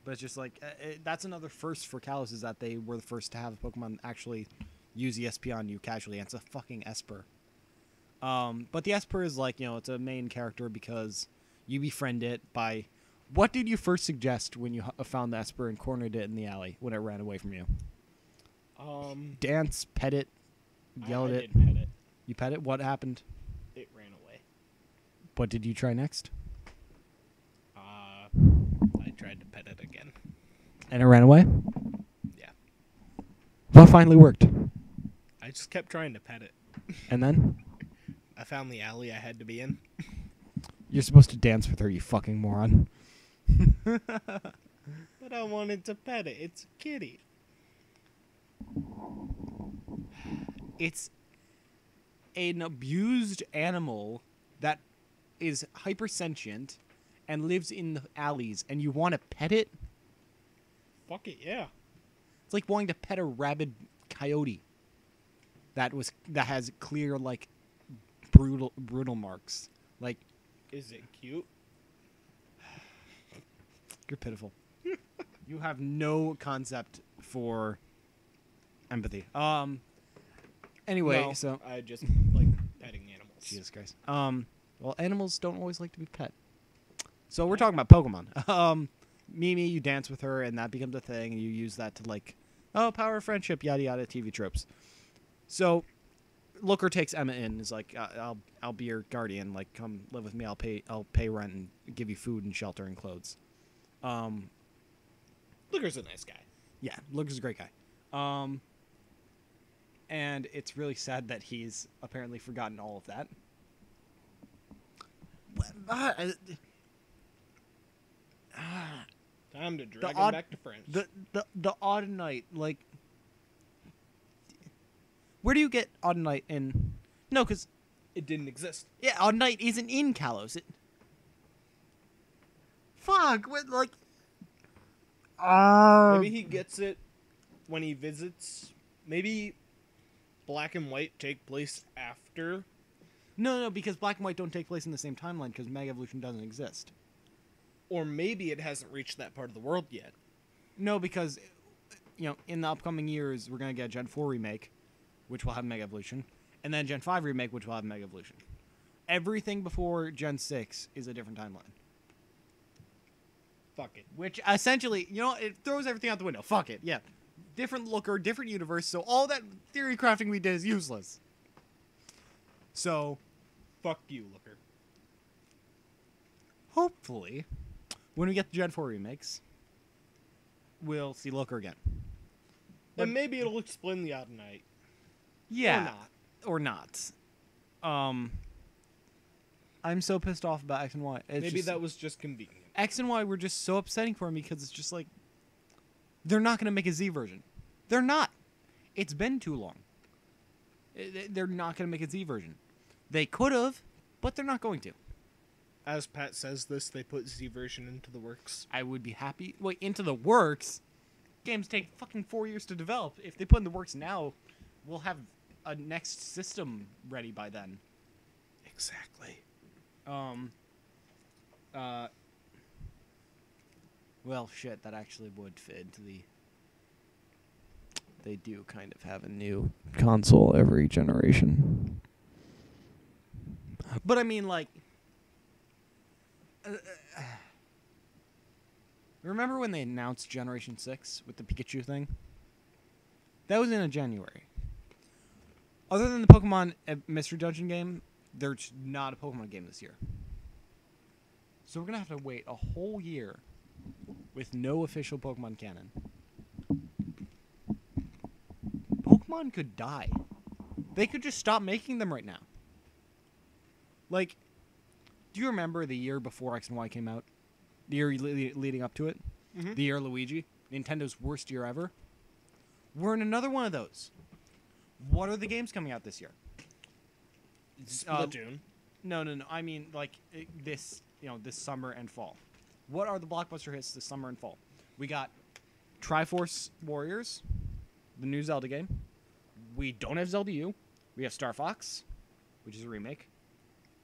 But it's just like, that's another first for Kalos, is that they were the first to have a Pokemon actually use ESP on you casually, and it's a fucking Esper. But the Esper is like, it's a main character because you befriend it by... What did you first suggest when you found the Esper and cornered it in the alley when it ran away from you? Dance, pet it, yell at it. I did pet it. You pet it? What happened? It ran away. What did you try next? I tried to pet it again. And it ran away? Yeah. What finally worked? I just kept trying to pet it. And then? I found the alley I had to be in. You're supposed to dance with her, you fucking moron. But I wanted to pet it. It's a kitty. It's an abused animal that is hypersentient and lives in the alleys, and you want to pet it? Fuck it, yeah. It's like wanting to pet a rabid coyote that has clear, like, brutal marks. Like, is it cute? You're pitiful. You have no concept for empathy. Anyway, No, so I just like petting animals. Jesus Christ. Well, animals don't always like to be pet. So we're talking about Pokemon. Mimi, you dance with her, and that becomes a thing, and you use that to, like, power of friendship, yada yada, TV tropes. So Looker takes Emma in. Is like, I'll be your guardian. Like, come live with me. I'll pay rent and give you food and shelter and clothes. Looker's a nice guy. Yeah, Looker's a great guy. And it's really sad that he's apparently forgotten all of that. Time to drag him back to French. The Audinite, like, where do you get Audinite in? No, because it didn't exist. Yeah, Audinite isn't in Kalos. Fuck, what, like... Maybe he gets it when he visits. Maybe Black and White take place after. No, because Black and White don't take place in the same timeline because Mega Evolution doesn't exist. Or maybe it hasn't reached that part of the world yet. No, because, in the upcoming years, we're going to get a Gen 4 remake, which will have Mega Evolution, and then Gen 5 remake, which will have Mega Evolution. Everything before Gen 6 is a different timeline. Fuck it. Which, essentially, it throws everything out the window. Fuck it, yeah. Different Looker, different universe, so all that theory crafting we did is useless. So, fuck you, Looker. Hopefully, when we get the Gen 4 remakes, we'll see Looker again. And maybe it'll explain the Audinite. Yeah. Or not. I'm so pissed off about X and Y. Maybe that was just convenient. X and Y were just so upsetting for me because it's just like, they're not going to make a Z version. They're not. It's been too long. They're not going to make a Z version. They could have, but they're not going to. As Pat says this, they put Z version into the works. I would be happy. Wait, into the works? Games take fucking 4 years to develop. If they put in the works now, we'll have a next system ready by then. Exactly. Well, shit, that actually would fit into the... They do kind of have a new console every generation. But I mean, like... remember when they announced Generation 6 with the Pikachu thing? That was in a January. Other than the Pokemon Mystery Dungeon game, there's not a Pokemon game this year. So we're going to have to wait a whole year with no official Pokemon canon. Pokemon could die. They could just stop making them right now. Like, do you remember the year before X and Y came out? The year leading up to it? Mm-hmm. The year Luigi? Nintendo's worst year ever? We're in another one of those. What are the games coming out this year? Splatoon. No. I mean, like, this summer and fall. What are the blockbuster hits this summer and fall? We got Triforce Warriors, the new Zelda game. We don't have Zelda U. We have Star Fox, which is a remake.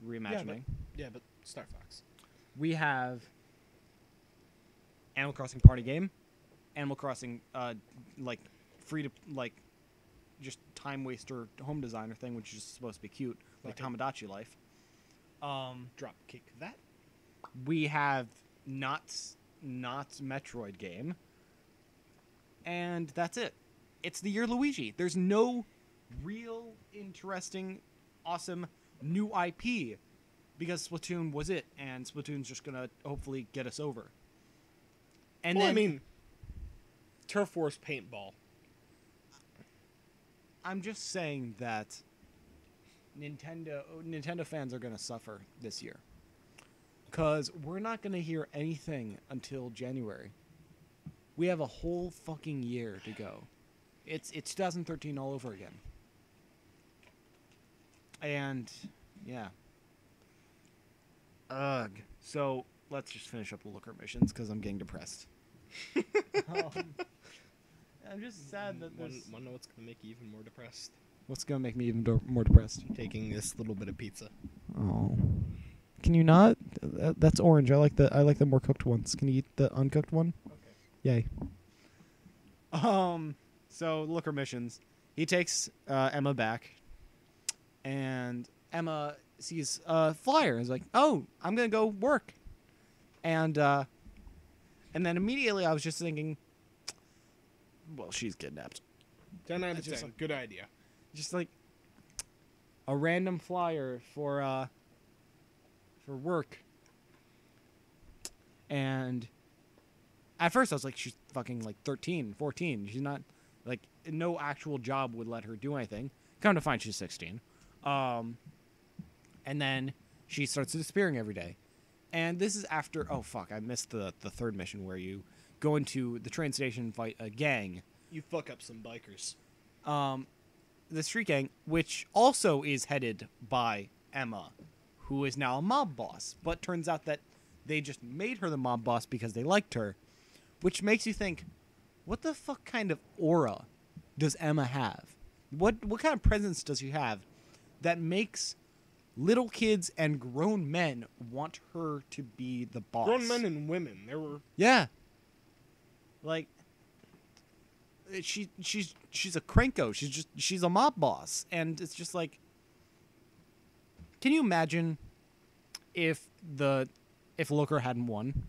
Reimagining. Yeah, but Star Fox. We have Animal Crossing Party Game. Animal Crossing, free to, just time waster home designer thing, which is supposed to be cute, like Okay. Tamagotchi life. Drop kick that. We have not Metroid game, and that's it. It's the year Luigi. There's no real interesting, awesome new IP because Splatoon was it, and Splatoon's just gonna hopefully get us over. And Well, then I mean, Turf Wars paintball. I'm just saying that Nintendo fans are gonna suffer this year. Because we're not going to hear anything until January. We have a whole fucking year to go. It's 2013 all over again. And, yeah. Ugh. So, let's just finish up the looker missions, because I'm getting depressed. I'm just sad that Want there's... to know what's going to make you even more depressed? What's going to make me even more depressed? Taking this little bit of pizza. Oh. Can you not? That's orange. I like the more cooked ones. Can you eat the uncooked one? Okay. Yay. So looker missions. He takes Emma back, and Emma sees a flyer and is like, "Oh, I'm gonna go work," and then immediately I was just thinking, "Well, she's kidnapped." 10 out of Just 10. like- Good idea. Just like a random flyer for work. And at first I was like, she's fucking like 13, 14. She's not like, no actual job would let her do anything. Come to find she's 16. And then she starts disappearing every day. And this is after, oh fuck, I missed the third mission where you go into the train station and fight a gang. You fuck up some bikers. The street gang, which also is headed by Emma, who is now a mob boss. But turns out that they just made her the mob boss because they liked her, which makes you think, what the fuck kind of aura does Emma have? What kind of presence does she have that makes little kids and grown men want her to be the boss? Grown men and women. There were... Yeah. Like, she's a cranko. She's a mob boss, and it's just like, can you imagine if Looker hadn't won?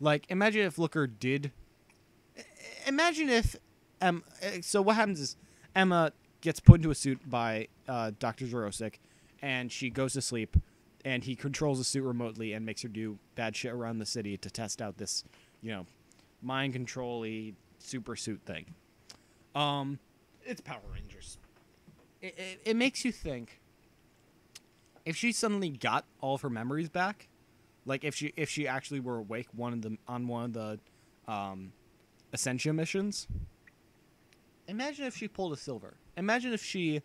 Like, imagine if Looker did. Imagine if so what happens is Emma gets put into a suit by Dr. Zorosik, and she goes to sleep, and he controls the suit remotely and makes her do bad shit around the city to test out this, mind control-y super suit thing. It's Power Rangers. It makes you think, if she suddenly got all of her memories back, like if she actually were awake on one of the Ascension missions, imagine if she pulled a Silver. Imagine if she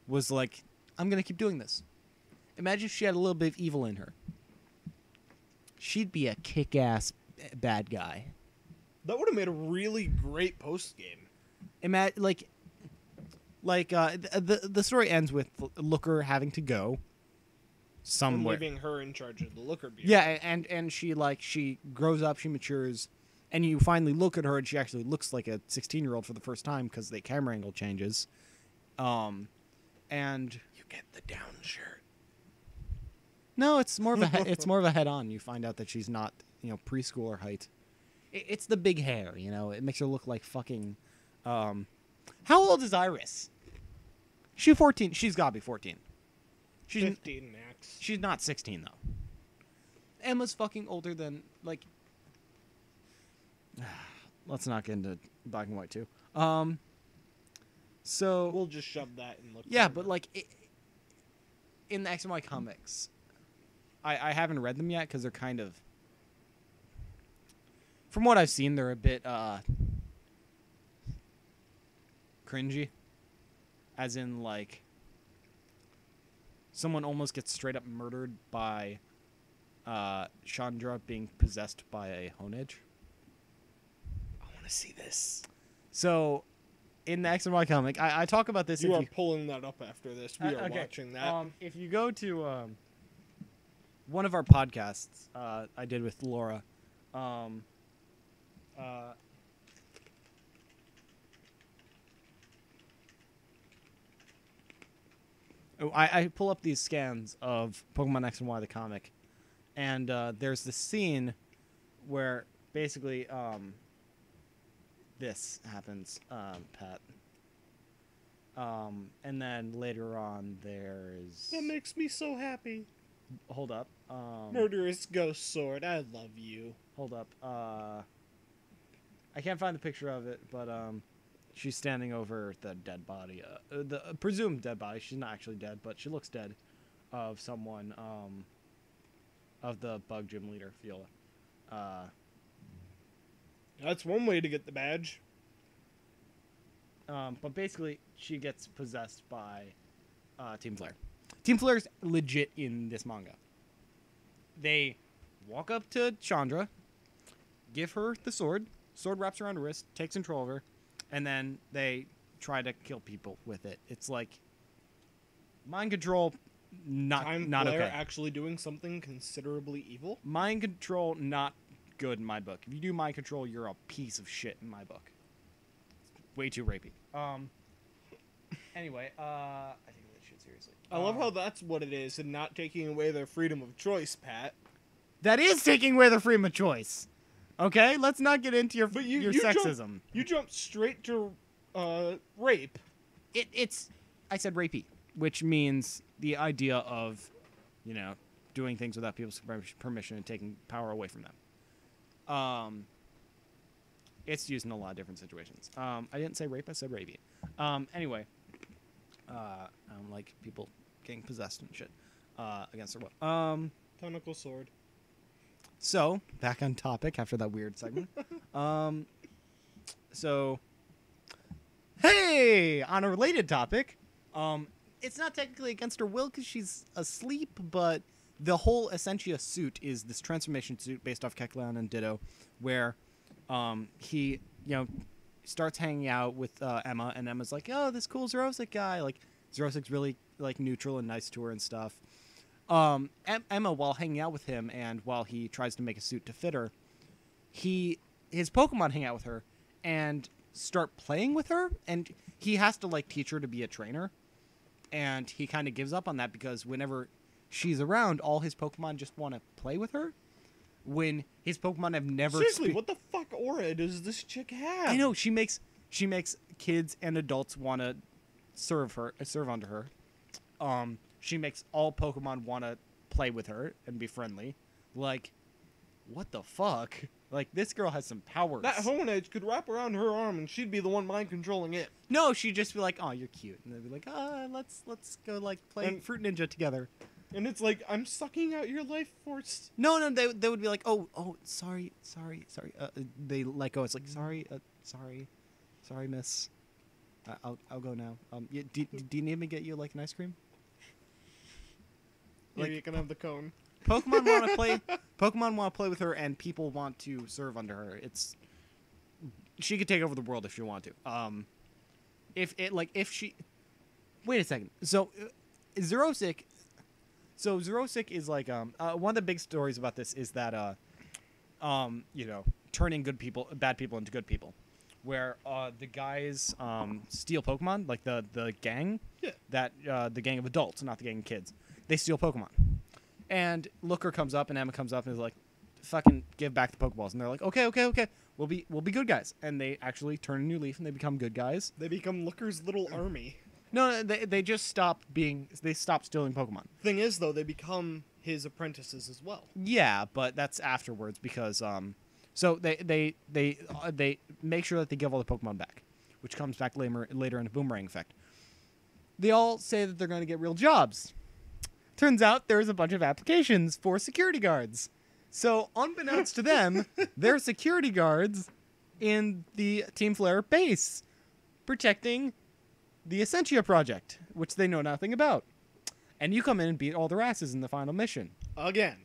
was like, I'm gonna keep doing this. Imagine if she had a little bit of evil in her. She'd be a kick-ass bad guy. That would have made a really great post-game. The story ends with Looker having to go And somewhere. leaving her in charge of the Looker Bureau. Yeah, and she grows up, she matures, and you finally look at her, and she actually looks like a 16-year-old for the first time because the camera angle changes. And You get the down shirt. no, it's more of a head-on. You find out that she's not preschooler height. It's the big hair, It makes her look like fucking. How old is Iris? She's 14. She's got to be 14. She's 15 max. She's not 16 though. Emma's fucking older than like. Let's not get into black and white too. So We'll just shove that and look. yeah, for but it. like in the X and Y comics, I haven't read them yet because they're kind of. From what I've seen, they're a bit cringy, as in like. Someone almost gets straight up murdered by Chandra being possessed by a Honedge. I want to see this. So, in the X and Y comic, I talk about this. You if are pulling that up after this. We are okay. watching that. If you go to one of our podcasts I did with Laura, I pull up these scans of Pokemon X and Y the comic, and there's this scene where basically this happens, Pat. And then later on there's... That makes me so happy. Hold up. Murderous Ghost Sword, I love you. Hold up. I can't find the picture of it, but she's standing over the dead body, the presumed dead body. She's not actually dead, but she looks dead, of someone, of the bug gym leader, Viola. That's one way to get the badge. But basically, she gets possessed by Team Flare. Team Flare's legit in this manga. They walk up to Chandra, give her the sword. Sword wraps around her wrist, takes control of her, and then they try to kill people with it. It's like mind control, not Flare okay. actually doing something considerably evil. Mind control, not good in my book. If you do mind control, you're a piece of shit in my book. It's way too rapey. Anyway, I take that shit seriously. I love how that's what it is, and not taking away their freedom of choice, Pat. That is taking away their freedom of choice. Okay, let's not get into your sexism. You jumped straight to rape. It's I said rapey, which means the idea of, doing things without people's permission and taking power away from them. It's used in a lot of different situations. I didn't say rape, I said rapey. Anyway, I don't like people getting possessed and shit against their will. Tentacle sword. So, back on topic after that weird segment. Hey! On a related topic, it's not technically against her will because she's asleep, but the whole Essentia suit is this transformation suit based off Kecleon and Ditto, where he, starts hanging out with Emma, and Emma's like, oh, this cool Xerosic guy. Like, Xerosic's really, neutral and nice to her and stuff. Emma, while hanging out with him and while he tries to make a suit to fit her, his Pokemon hang out with her and start playing with her, and he has to teach her to be a trainer, and he kind of gives up on that because whenever she's around, all his Pokemon just want to play with her when his Pokemon have never... Seriously, what the fuck aura does this chick have? I know, she makes kids and adults want to serve under her. She makes all Pokemon want to play with her and be friendly. Like, what the fuck? Like, this girl has some powers. That Hone Edge could wrap around her arm and she'd be the one mind controlling it. No, she'd just be like, oh, you're cute. And they'd be like, let's go, play Fruit Ninja together. And it's like, I'm sucking out your life force. No, they would be like, oh, sorry. They let go. It's like, sorry, miss. I'll go now. Do you need me to get you, an ice cream? Maybe you can have the cone. Pokemon want to play. Pokemon want to play with her, and people want to serve under her. She could take over the world if she wanted to. If she, wait a second. So, Xerosic. So Xerosic is one of the big stories about this is that turning bad people into good people, where the guys steal Pokemon, like the gang. Yeah. That the gang of adults, not the gang of kids. They steal Pokemon. And Looker comes up and Emma comes up and is like, fucking give back the Pokeballs. And they're like, okay. We'll be good guys. And they actually turn a new leaf and they become good guys. They become Looker's little army. No, they just stop stealing Pokemon. Thing is, though, they become his apprentices as well. Yeah, but that's afterwards because so they make sure that they give all the Pokemon back, which comes back later in a boomerang effect. They all say that they're going to get real jobs. Turns out there's a bunch of applications for security guards. So, unbeknownst to them, they're security guards in the Team Flare base, protecting the Essentia project, which they know nothing about. And you come in and beat all their asses in the final mission. Again.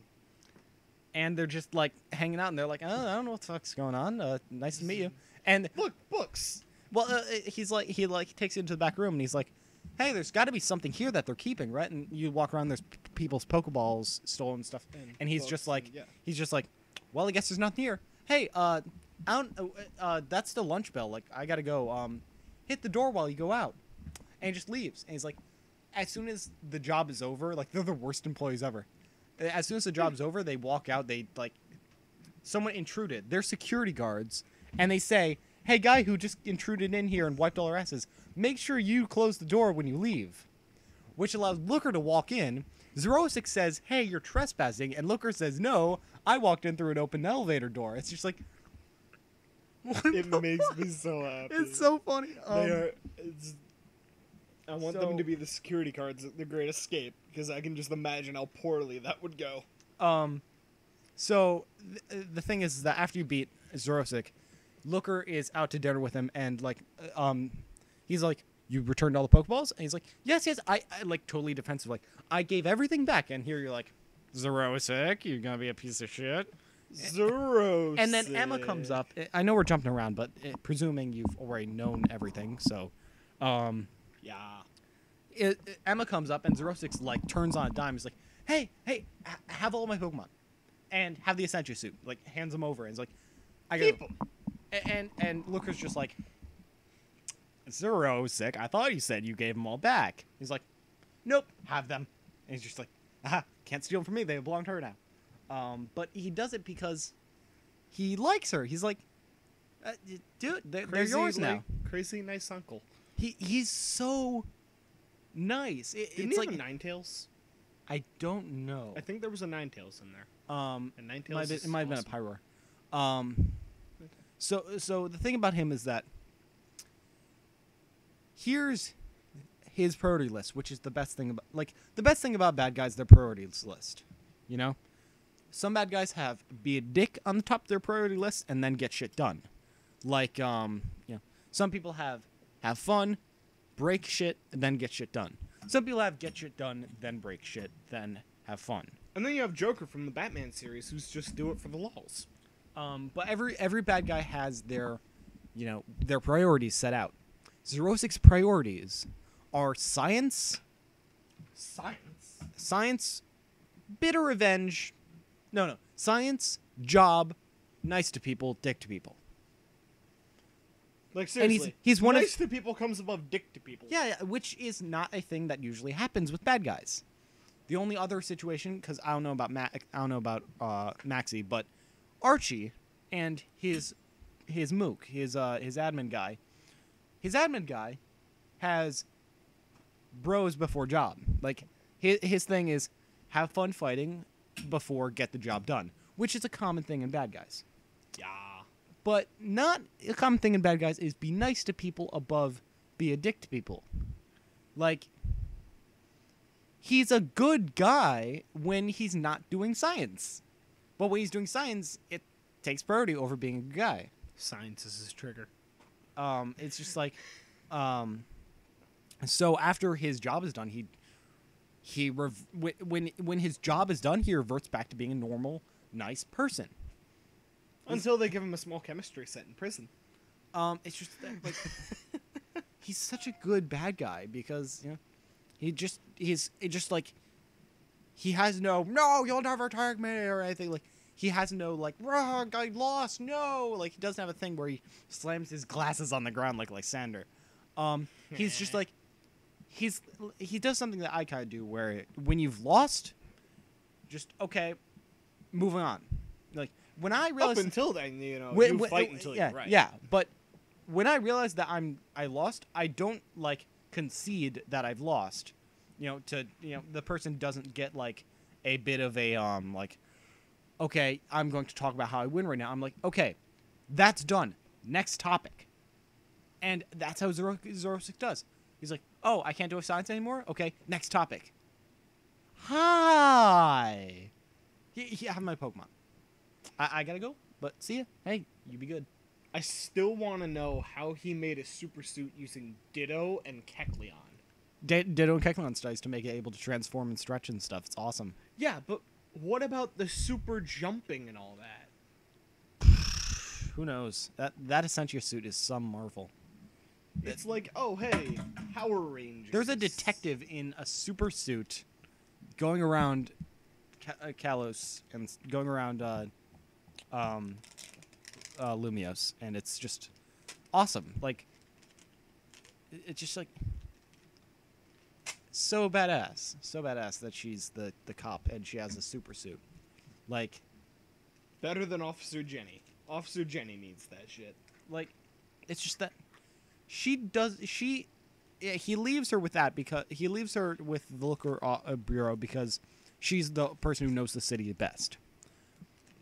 And they're just, hanging out, and they're like, oh, I don't know what the fuck's going on. Nice to meet you. And look, books. Well, he takes you into the back room, and he's like, hey, there's got to be something here that they're keeping, right? And you walk around, there's people's Pokeballs stolen and stuff. And he's just like, well, I guess there's nothing here. Hey, that's the lunch bell. I gotta go. Hit the door while you go out. And he just leaves. And he's like, as soon as the job is over, like they're the worst employees ever. As soon as the job's over, they walk out. They like someone intruded. They're security guards, and they say, "Hey, guy who just intruded in here and wiped all our asses, make sure you close the door when you leave," which allows Looker to walk in. Zerosic says, "Hey, you're trespassing," and Looker says, "No, I walked in through an open elevator door." It's just like, It makes me so happy. it's so funny. I want them to be the security guards at The Great Escape, because I can just imagine how poorly that would go. So the thing is that after you beat Zerosic, Looker is out to dinner with him, and like, he's like, "You returned all the Pokeballs?" And he's like, yes, I like totally defensive, like, "I gave everything back." And here you're like, "Zerosic, you're gonna be a piece of shit." Zerosic. And then Emma comes up. I know we're jumping around, but presuming you've already known everything, so, Yeah. Emma comes up and Zerosic's like turns on a dime. He's like, "Hey, have all my Pokemon, and have the Essentia suit." Like hands them over and he's like, "I got Keep 'em. And Looker's just like, "Zerosic, I thought you said you gave them all back." He's like, "Nope, have them." And he's just like, "Aha, can't steal them from me. They belong to her now." But he does it because he likes her. He's like, "Dude, they're yours now." Crazy nice uncle. He's so nice. Didn't It's he like have a Ninetales? I don't know. I think there was a Ninetales in there. And Ninetales it might have been a awesome. Pyroar. So the thing about him is that here's his priority list, which is the best thing about bad guys, their priorities list. You know, some bad guys have be a dick on the top of their priority list and then get shit done. Like some people have fun, break shit, and then get shit done. Some people have get shit done, then break shit, then have fun. And then you have Joker from the Batman series, who's just do it for the lulz. But every bad guy has their priorities set out. Zerosic's priorities are science, bitter revenge. No, science, job, nice to people, dick to people. Like seriously, And he's one nice of to people comes above dick to people. yeah, which is not a thing that usually happens with bad guys. The only other situation, because I don't know about Maxie, but Archie and his mook, his admin guy. His admin guy has bros before job. Like his thing is have fun fighting before get the job done, which is a common thing in bad guys. Yeah. But not a common thing in bad guys is be nice to people above be a dick to people. Like, he's a good guy when he's not doing science. But when he's doing science, it takes priority over being a good guy. Science is his trigger. It's just like, so after his job is done, when his job is done, he reverts back to being a normal, nice person. Until they give him a small chemistry set in prison. It's just that, like, he's such a good bad guy because he has no, you'll never take me or anything. Like, he has no like, I lost, no. Like, he doesn't have a thing where he slams his glasses on the ground like Lysander. He's just like, he does something that I kind of do where when you've lost, just okay, moving on. Like, when I realized Up until then, you fight until you're right. Yeah, but when I realized that I lost, I don't like concede that I've lost. The person doesn't get like a bit of a like, okay, I'm going to talk about how I win right now. I'm like, okay, that's done. Next topic. And that's how Zerosic does. He's like, oh, I can't do a science anymore? Okay, next topic. Hi. I have my Pokemon. I gotta go, but see ya. Hey, you be good. I still want to know how he made a super suit using Ditto and Kecleon. Ditto and Kecleon studies to make it able to transform and stretch and stuff. It's awesome. Yeah, but what about the super jumping and all that? Who knows? That Essentia suit is some marvel. It's like, oh, hey, Power Rangers. There's a detective in a super suit going around Kalos and going around Lumios, and it's just awesome. Like, it's just like so badass that she's the cop and she has a super suit. Like, Better than Officer Jenny. Officer Jenny needs that shit. like, it's just that he leaves her with that because he leaves her with the Looker Bureau because she's the person who knows the city best.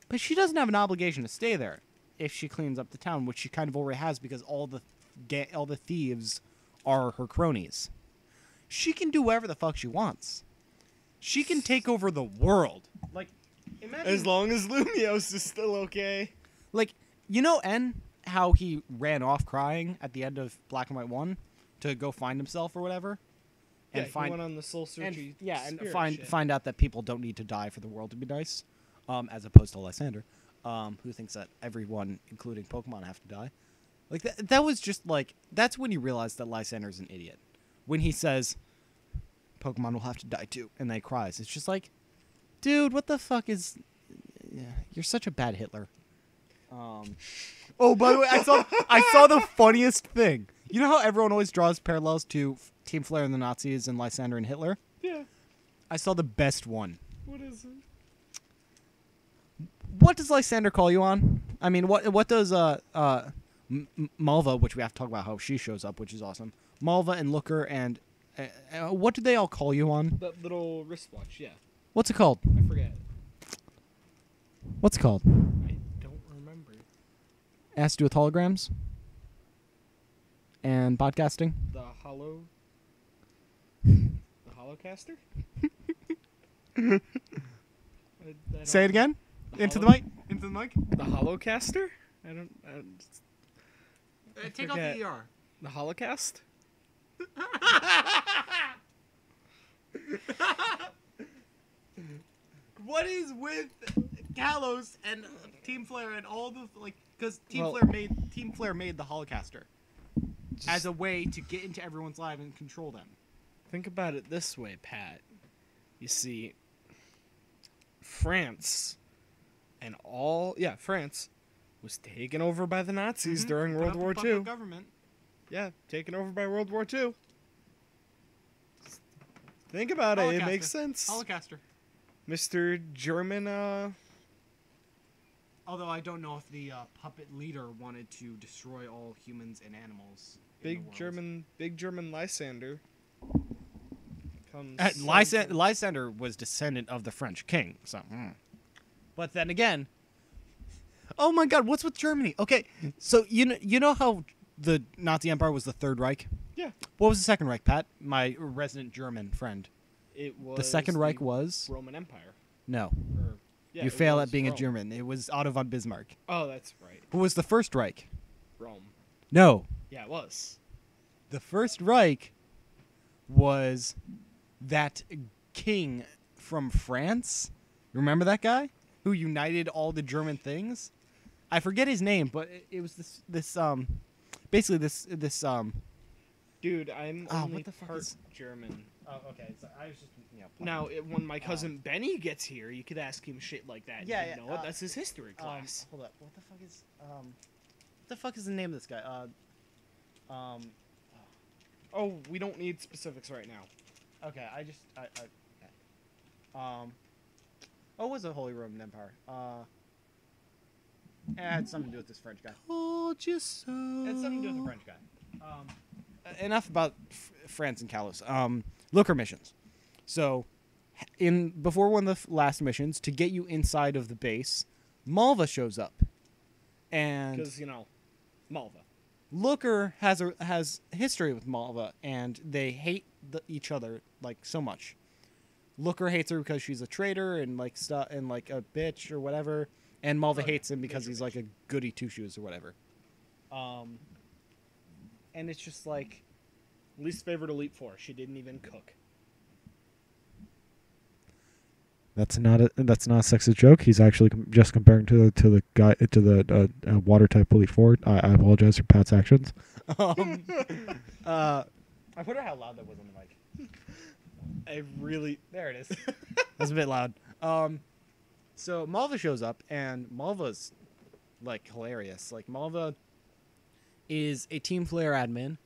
But she doesn't have an obligation to stay there if she cleans up the town, which she kind of already has because all the thieves are her cronies. She can do whatever the fuck she wants. She can take over the world. Like, imagine, As long as Lumios is still okay. like, you know, how he ran off crying at the end of Black and White 1 to go find himself or whatever, Yeah, and he find went on the soul searching. and spirit shit. find out that people don't need to die for the world to be nice, as opposed to Lysander, who thinks that everyone, including Pokemon, have to die. Like that was just like, that's when you realize that Lysander's an idiot. When he says, Pokemon will have to die too, and then he cries. It's just like, dude, what the fuck is... Yeah, you're such a bad Hitler. Oh, by the way, I saw the funniest thing. You know how everyone always draws parallels to Team Flare and the Nazis and Lysander and Hitler? Yeah. I saw the best one. What is it? What does Lysander call you on? I mean, what does Malva, which we have to talk about how she shows up, which is awesome. Malva and Looker and what do they all call you on? That little wristwatch, yeah. What's it called? I forget. What's it called? I don't remember. It has to do with holograms and podcasting. The Holocaster? Say it again. The Into the holo- mic. Into the mic. The Holocaster? I don't Take off forget. the ER. The Holocaust? What is with Kalos and Team Flare and all the because Well- Team Flare made the Holocaster as a way to get into everyone's life and control them. Think about it this way, Pat. You see, France was taken over by the Nazis during Put World up a War fucking II. Government. Yeah, taken over by World War II. Think about it. It makes sense. Holocaster. Mr. German, Although I don't know if the puppet leader wanted to destroy all humans and animals. in the world. Big German Lysander. Comes Lysander was descendant of the French king, so. But then again, oh my God, what's with Germany? Okay, so you know how the Nazi Empire was the Third Reich? Yeah. What was the Second Reich, Pat? My resident German friend. It was The Second Reich was Roman Empire. no. Or, yeah, You it fail was at being a Rome. German. It was Otto von Bismarck. Oh, that's right. Who was the First Reich? Rome. No. Yeah, it was. The First Reich was that king from France. Remember that guy who united all the German things? I forget his name, but it was this Dude, I'm Oh, only what the fuck part is- German. Oh, okay. So I was just Now, when my cousin Benny gets here, you could ask him shit like that. Yeah, You yeah, know what? That's his history class. Hold up. What the fuck is the name of this guy? Oh, we don't need specifics right now. Okay, what was the Holy Roman Empire? It had something to do with this French guy. Told you so. It had something to do with the French guy. Enough about France and Kalos. Looker missions. So, before one of the last missions, to get you inside of the base, Malva shows up, and Because, Malva. Looker has history with Malva, and they hate each other so much. Looker hates her because she's a traitor and a bitch or whatever, and Malva hates him because he's like a goody two shoes or whatever. And it's just like, Least favorite Elite Four. She didn't even cook. That's not a sexist joke. He's actually just comparing to the guy to the water type Elite Four. I apologize for Pat's actions. I wonder how loud that was on the mic. There it is. That's a bit loud. So Malva shows up, and Malva's hilarious. Malva is a Team Flare admin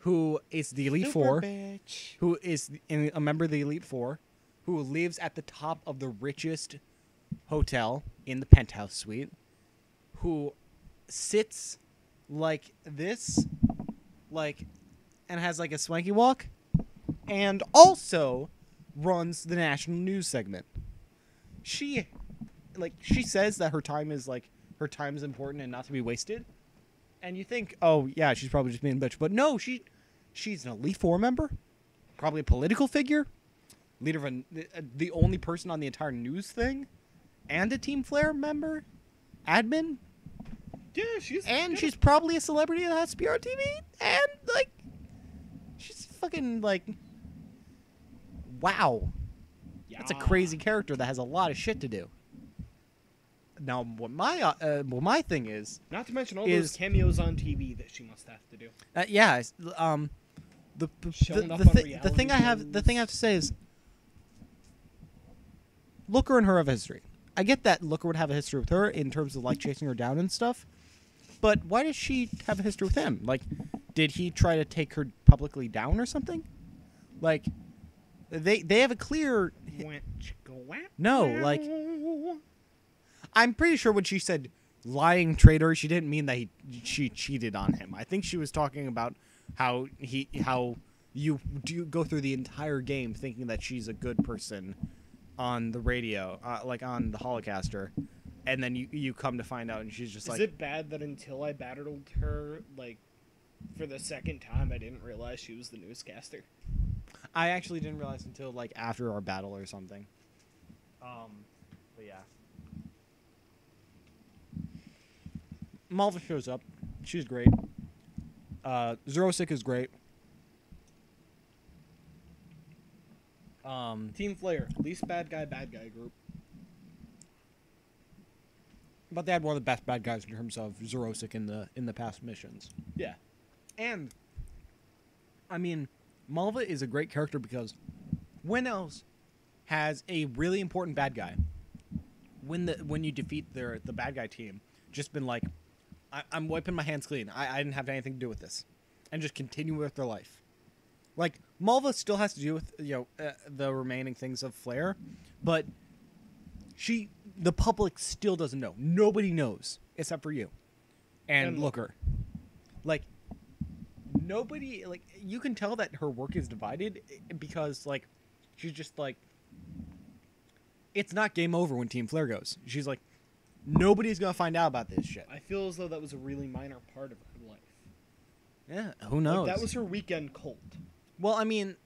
who is the Elite Super Four, bitch. who is a member of the Elite Four, who lives at the top of the richest hotel in the penthouse suite, who sits like this, like, and has like a swanky walk, and also runs the national news segment. She says that her time is important and not to be wasted. And you think, oh yeah, she's probably just being a bitch, but no, she's an Elite Four member, probably a political figure, leader of the only person on the entire news thing, and a Team Flare member, admin. Yeah, she's probably a celebrity that has to be on TV, and like, she's fucking like, wow, that's a crazy character that has a lot of shit to do. Now, what my thing is, not to mention all those cameos on TV that she must have to do. Yeah, the thing I have to say is, Looker and her have a history. I get that Looker would have a history with her in terms of like chasing her down and stuff, but why does she have a history with him? Like, did he try to take her publicly down or something? Like, they have a clear no, like, I'm pretty sure when she said lying traitor, she didn't mean that she cheated on him. I think she was talking about how you do go through the entire game thinking that she's a good person on the radio, like on the Holocaster, and then you come to find out and she's just like... Is it bad that until I battled her, like, for the second time, I didn't realize she was the newscaster? I actually didn't realize until, like, after our battle or something. But yeah. Malva shows up. She's great. Zerosik is great. Team Flare, least bad guy group. But they had one of the best bad guys in terms of Zerosik in the past missions. Yeah. And I mean, Malva is a great character because when else has a really important bad guy, when you defeat the bad guy team, just been like, I'm wiping my hands clean. I didn't have anything to do with this, and just continue with their life. Like, Malva still has to deal with the remaining things of Flare, but the public still doesn't know. Nobody knows except for you and Looker. Like, nobody, like, you can tell that her work is divided because, like, she's just like, it's not game over when Team Flare goes. She's like, nobody's gonna find out about this shit. I feel as though that was a really minor part of her life. Yeah, who knows? Like, that was her weekend cult. Well, I mean,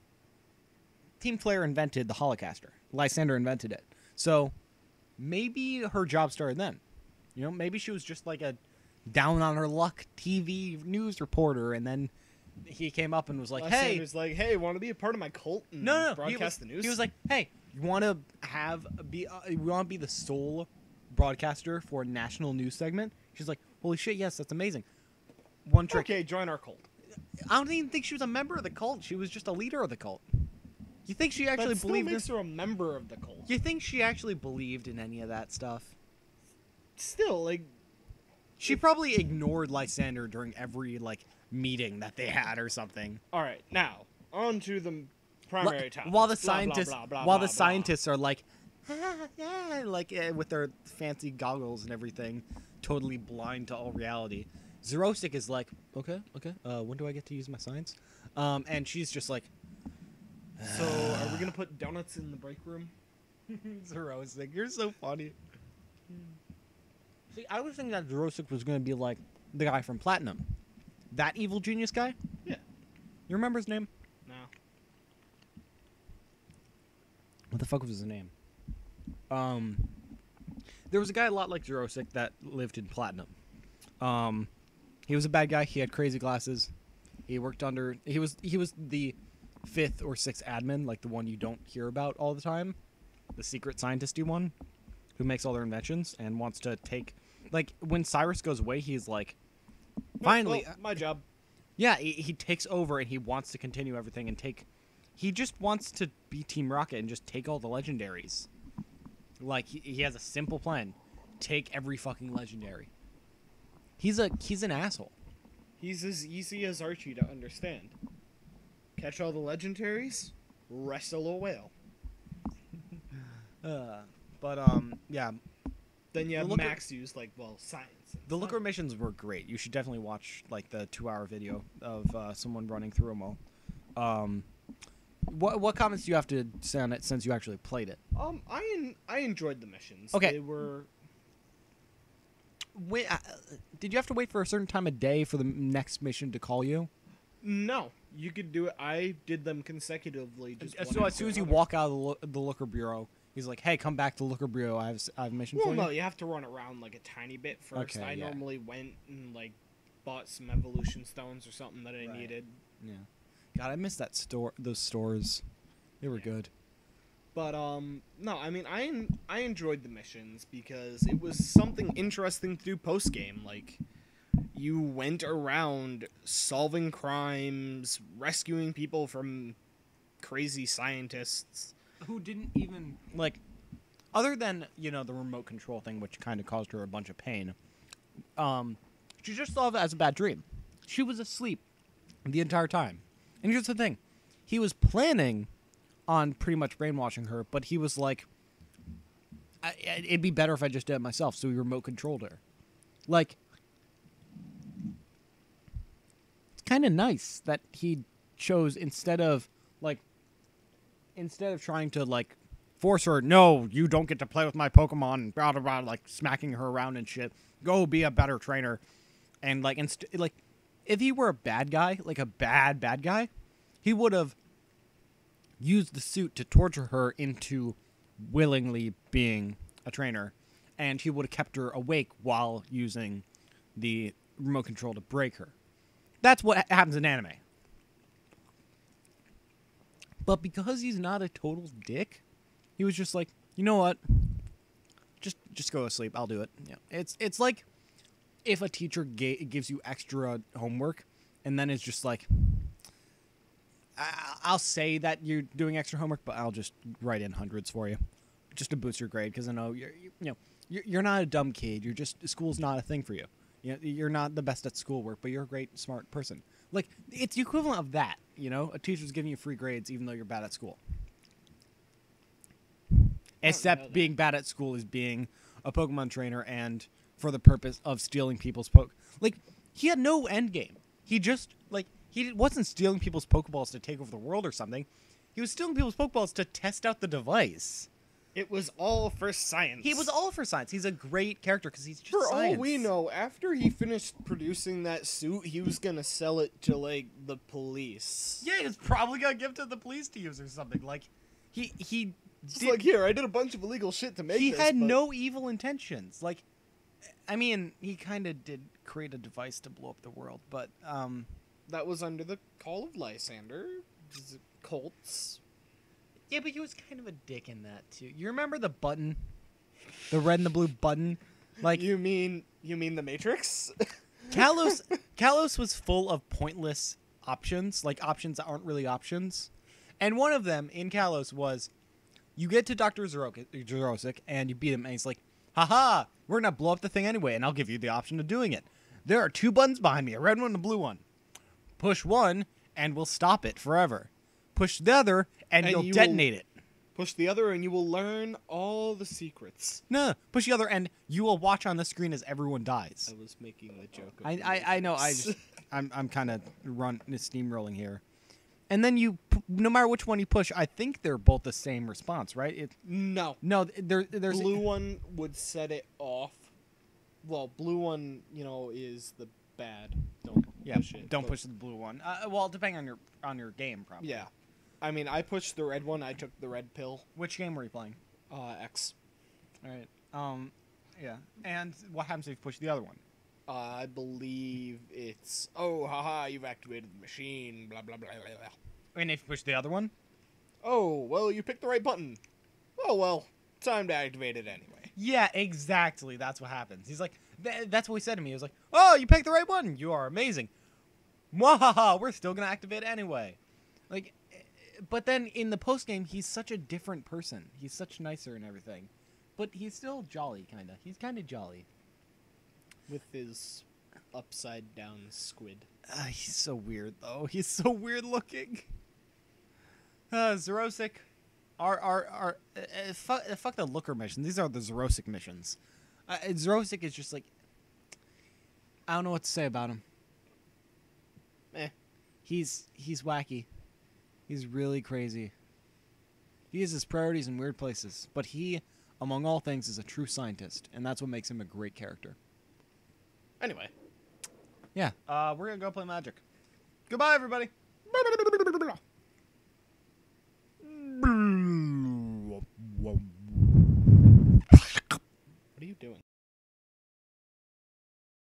Team Flare invented the Holocaster. Lysander invented it. So maybe her job started then. You know, maybe she was just like a down on her luck TV news reporter, and then he came up and was like, "Hey," he was like, "Hey, want to be a part of my cult and broadcast the news?" He was like, "Hey, you want to be the sole broadcaster for a national news segment?" She's like, "Holy shit, yes, that's amazing." One trick. Okay, join our cult. I don't even think she was a member of the cult. She was just a leader of the cult. You think she actually believed? That makes her a member of the cult. You think she actually believed in any of that stuff? Still, like, she probably ignored Lysander during every like meeting that they had or something. All right, now on to the primary topic. While the scientists are like, yeah, like with their fancy goggles and everything, totally blind to all reality. Zerosik is like, okay. When do I get to use my science? And she's just like, so are we gonna put donuts in the break room? Zerosik, you're so funny. See, I was thinking that Zerosik was gonna be like the guy from Platinum, that evil genius guy. Yeah. You remember his name? No. What the fuck was his name? There was a guy a lot like Zerosik that lived in Platinum. He was a bad guy. He had crazy glasses. He worked under. He was the 5th or 6th admin, like the one you don't hear about all the time, the secret scientisty one, who makes all their inventions and wants to take. Like when Cyrus goes away, he's like, finally, my job. Yeah, he takes over and he wants to continue everything and take. He just wants to be Team Rocket and just take all the legendaries. Like he has a simple plan: take every fucking legendary. He's an asshole. He's as easy as Archie to understand. Catch all the legendaries, wrestle a whale. Yeah. Then you have Looker- max use, like, science. The Looker missions were great. You should definitely watch like the 2-hour video of someone running through them all. What comments do you have to say on it since you actually played it? I enjoyed the missions. Okay. They were... Did you have to wait for a certain time of day for the next mission to call you? No, you could do it. I did them consecutively. Just So as soon as you walk out of the Looker Bureau, he's like, "Hey, come back to the Looker Bureau. I have a mission for you." No, you have to run around like a tiny bit first. Okay, I yeah. normally went and like bought some evolution stones or something that I Right. needed. Yeah. God, I miss that store. Those stores, they were good. But no, I mean I enjoyed the missions because it was something interesting to do post game. Like, you went around solving crimes, rescuing people from crazy scientists. Who didn't even like, other than the remote control thing, which kind of caused her a bunch of pain. She just saw it as a bad dream. She was asleep the entire time. And here's the thing, he was planning on pretty much brainwashing her, but he was like, it'd be better if I just did it myself, so he remote controlled her. Like, it's kind of nice that he chose, instead of trying to like force her, no, you don't get to play with my Pokemon, and blah, blah, blah, like smacking her around and shit. Go be a better trainer. And like, if he were a bad guy, like a bad guy, he would have used the suit to torture her into willingly being a trainer, and he would have kept her awake while using the remote control to break her. That's what happens in anime. But because he's not a total dick, he was just like, you know what? Just go to sleep. I'll do it. Yeah. It's like if a teacher gives you extra homework, and then it's just like, I'll say that you're doing extra homework, but I'll just write in hundreds for you, just to boost your grade, because I know you're not a dumb kid. You're just, school's not a thing for you. You're not the best at schoolwork, but you're a great, smart person. Like, it's the equivalent of that. A teacher's giving you free grades even though you're bad at school. Except being bad at school is being a Pokemon trainer, and for the purpose of stealing people's Like, he had no end game. He just, he wasn't stealing people's Pokeballs to take over the world or something. He was stealing people's Pokeballs to test out the device. It was all for science. He was all for science. He's a great character because he's just For science. all we know, after he finished producing that suit, he was gonna sell it to like the police. Yeah, he was probably gonna give it to the police to use or something. Like, he Just did, like, here, I did a bunch of illegal shit to make he this. had but no evil intentions. Like, I mean, he kind of did create a device to blow up the world, but that was under the call of Lysander. Colts. yeah, but he was kind of a dick in that too. You remember the button, the red and the blue button? Like, You mean the Matrix? Kalos was full of pointless options, like options that aren't really options. And one of them in Kalos was, you get to Dr. Zerosic and you beat him, and he's like, haha, we're going to blow up the thing anyway, and I'll give you the option of doing it. There are 2 buttons behind me, a red one and a blue one. Push one, and we'll stop it forever. Push the other, and you'll detonate it. Push the other, and you will learn all the secrets. No, push the other, and you will watch on the screen as everyone dies. I was making the joke. Of I know. I'm kind of steamrolling here. And then no matter which one you push, I think they're both the same response, right? No, There's blue one would set it off. Well, blue one, is the bad. Don't push it. Don't but- push the blue one. Well, depending on your game, probably. Yeah, I mean, I pushed the red one. I took the red pill. Which game were you playing? X. All right. Yeah. And what happens if you push the other one? I believe it's haha, you've activated the machine. Blah blah blah blah blah. And if you push the other one? Oh well, you picked the right button. Oh well, time to activate it anyway. Yeah, exactly. That's what happens. He's like, that's what he said to me. He was like, oh, you picked the right one. You are amazing. Mwahaha, we're still going to activate it anyway. Like, but then in the post game, he's such a different person. He's such nicer and everything. But he's still jolly, kind of. He's kind of jolly. With his upside down squid. He's so weird, though. He's so weird looking. Zerosic. Fuck the Looker mission. These are the Zerosic missions. Zerosic is just like, I don't know what to say about him. He's wacky. He's really crazy. He has his priorities in weird places, but he, among all things, is a true scientist, and that's what makes him a great character. Anyway. Yeah, we're gonna go play Magic. Goodbye, everybody.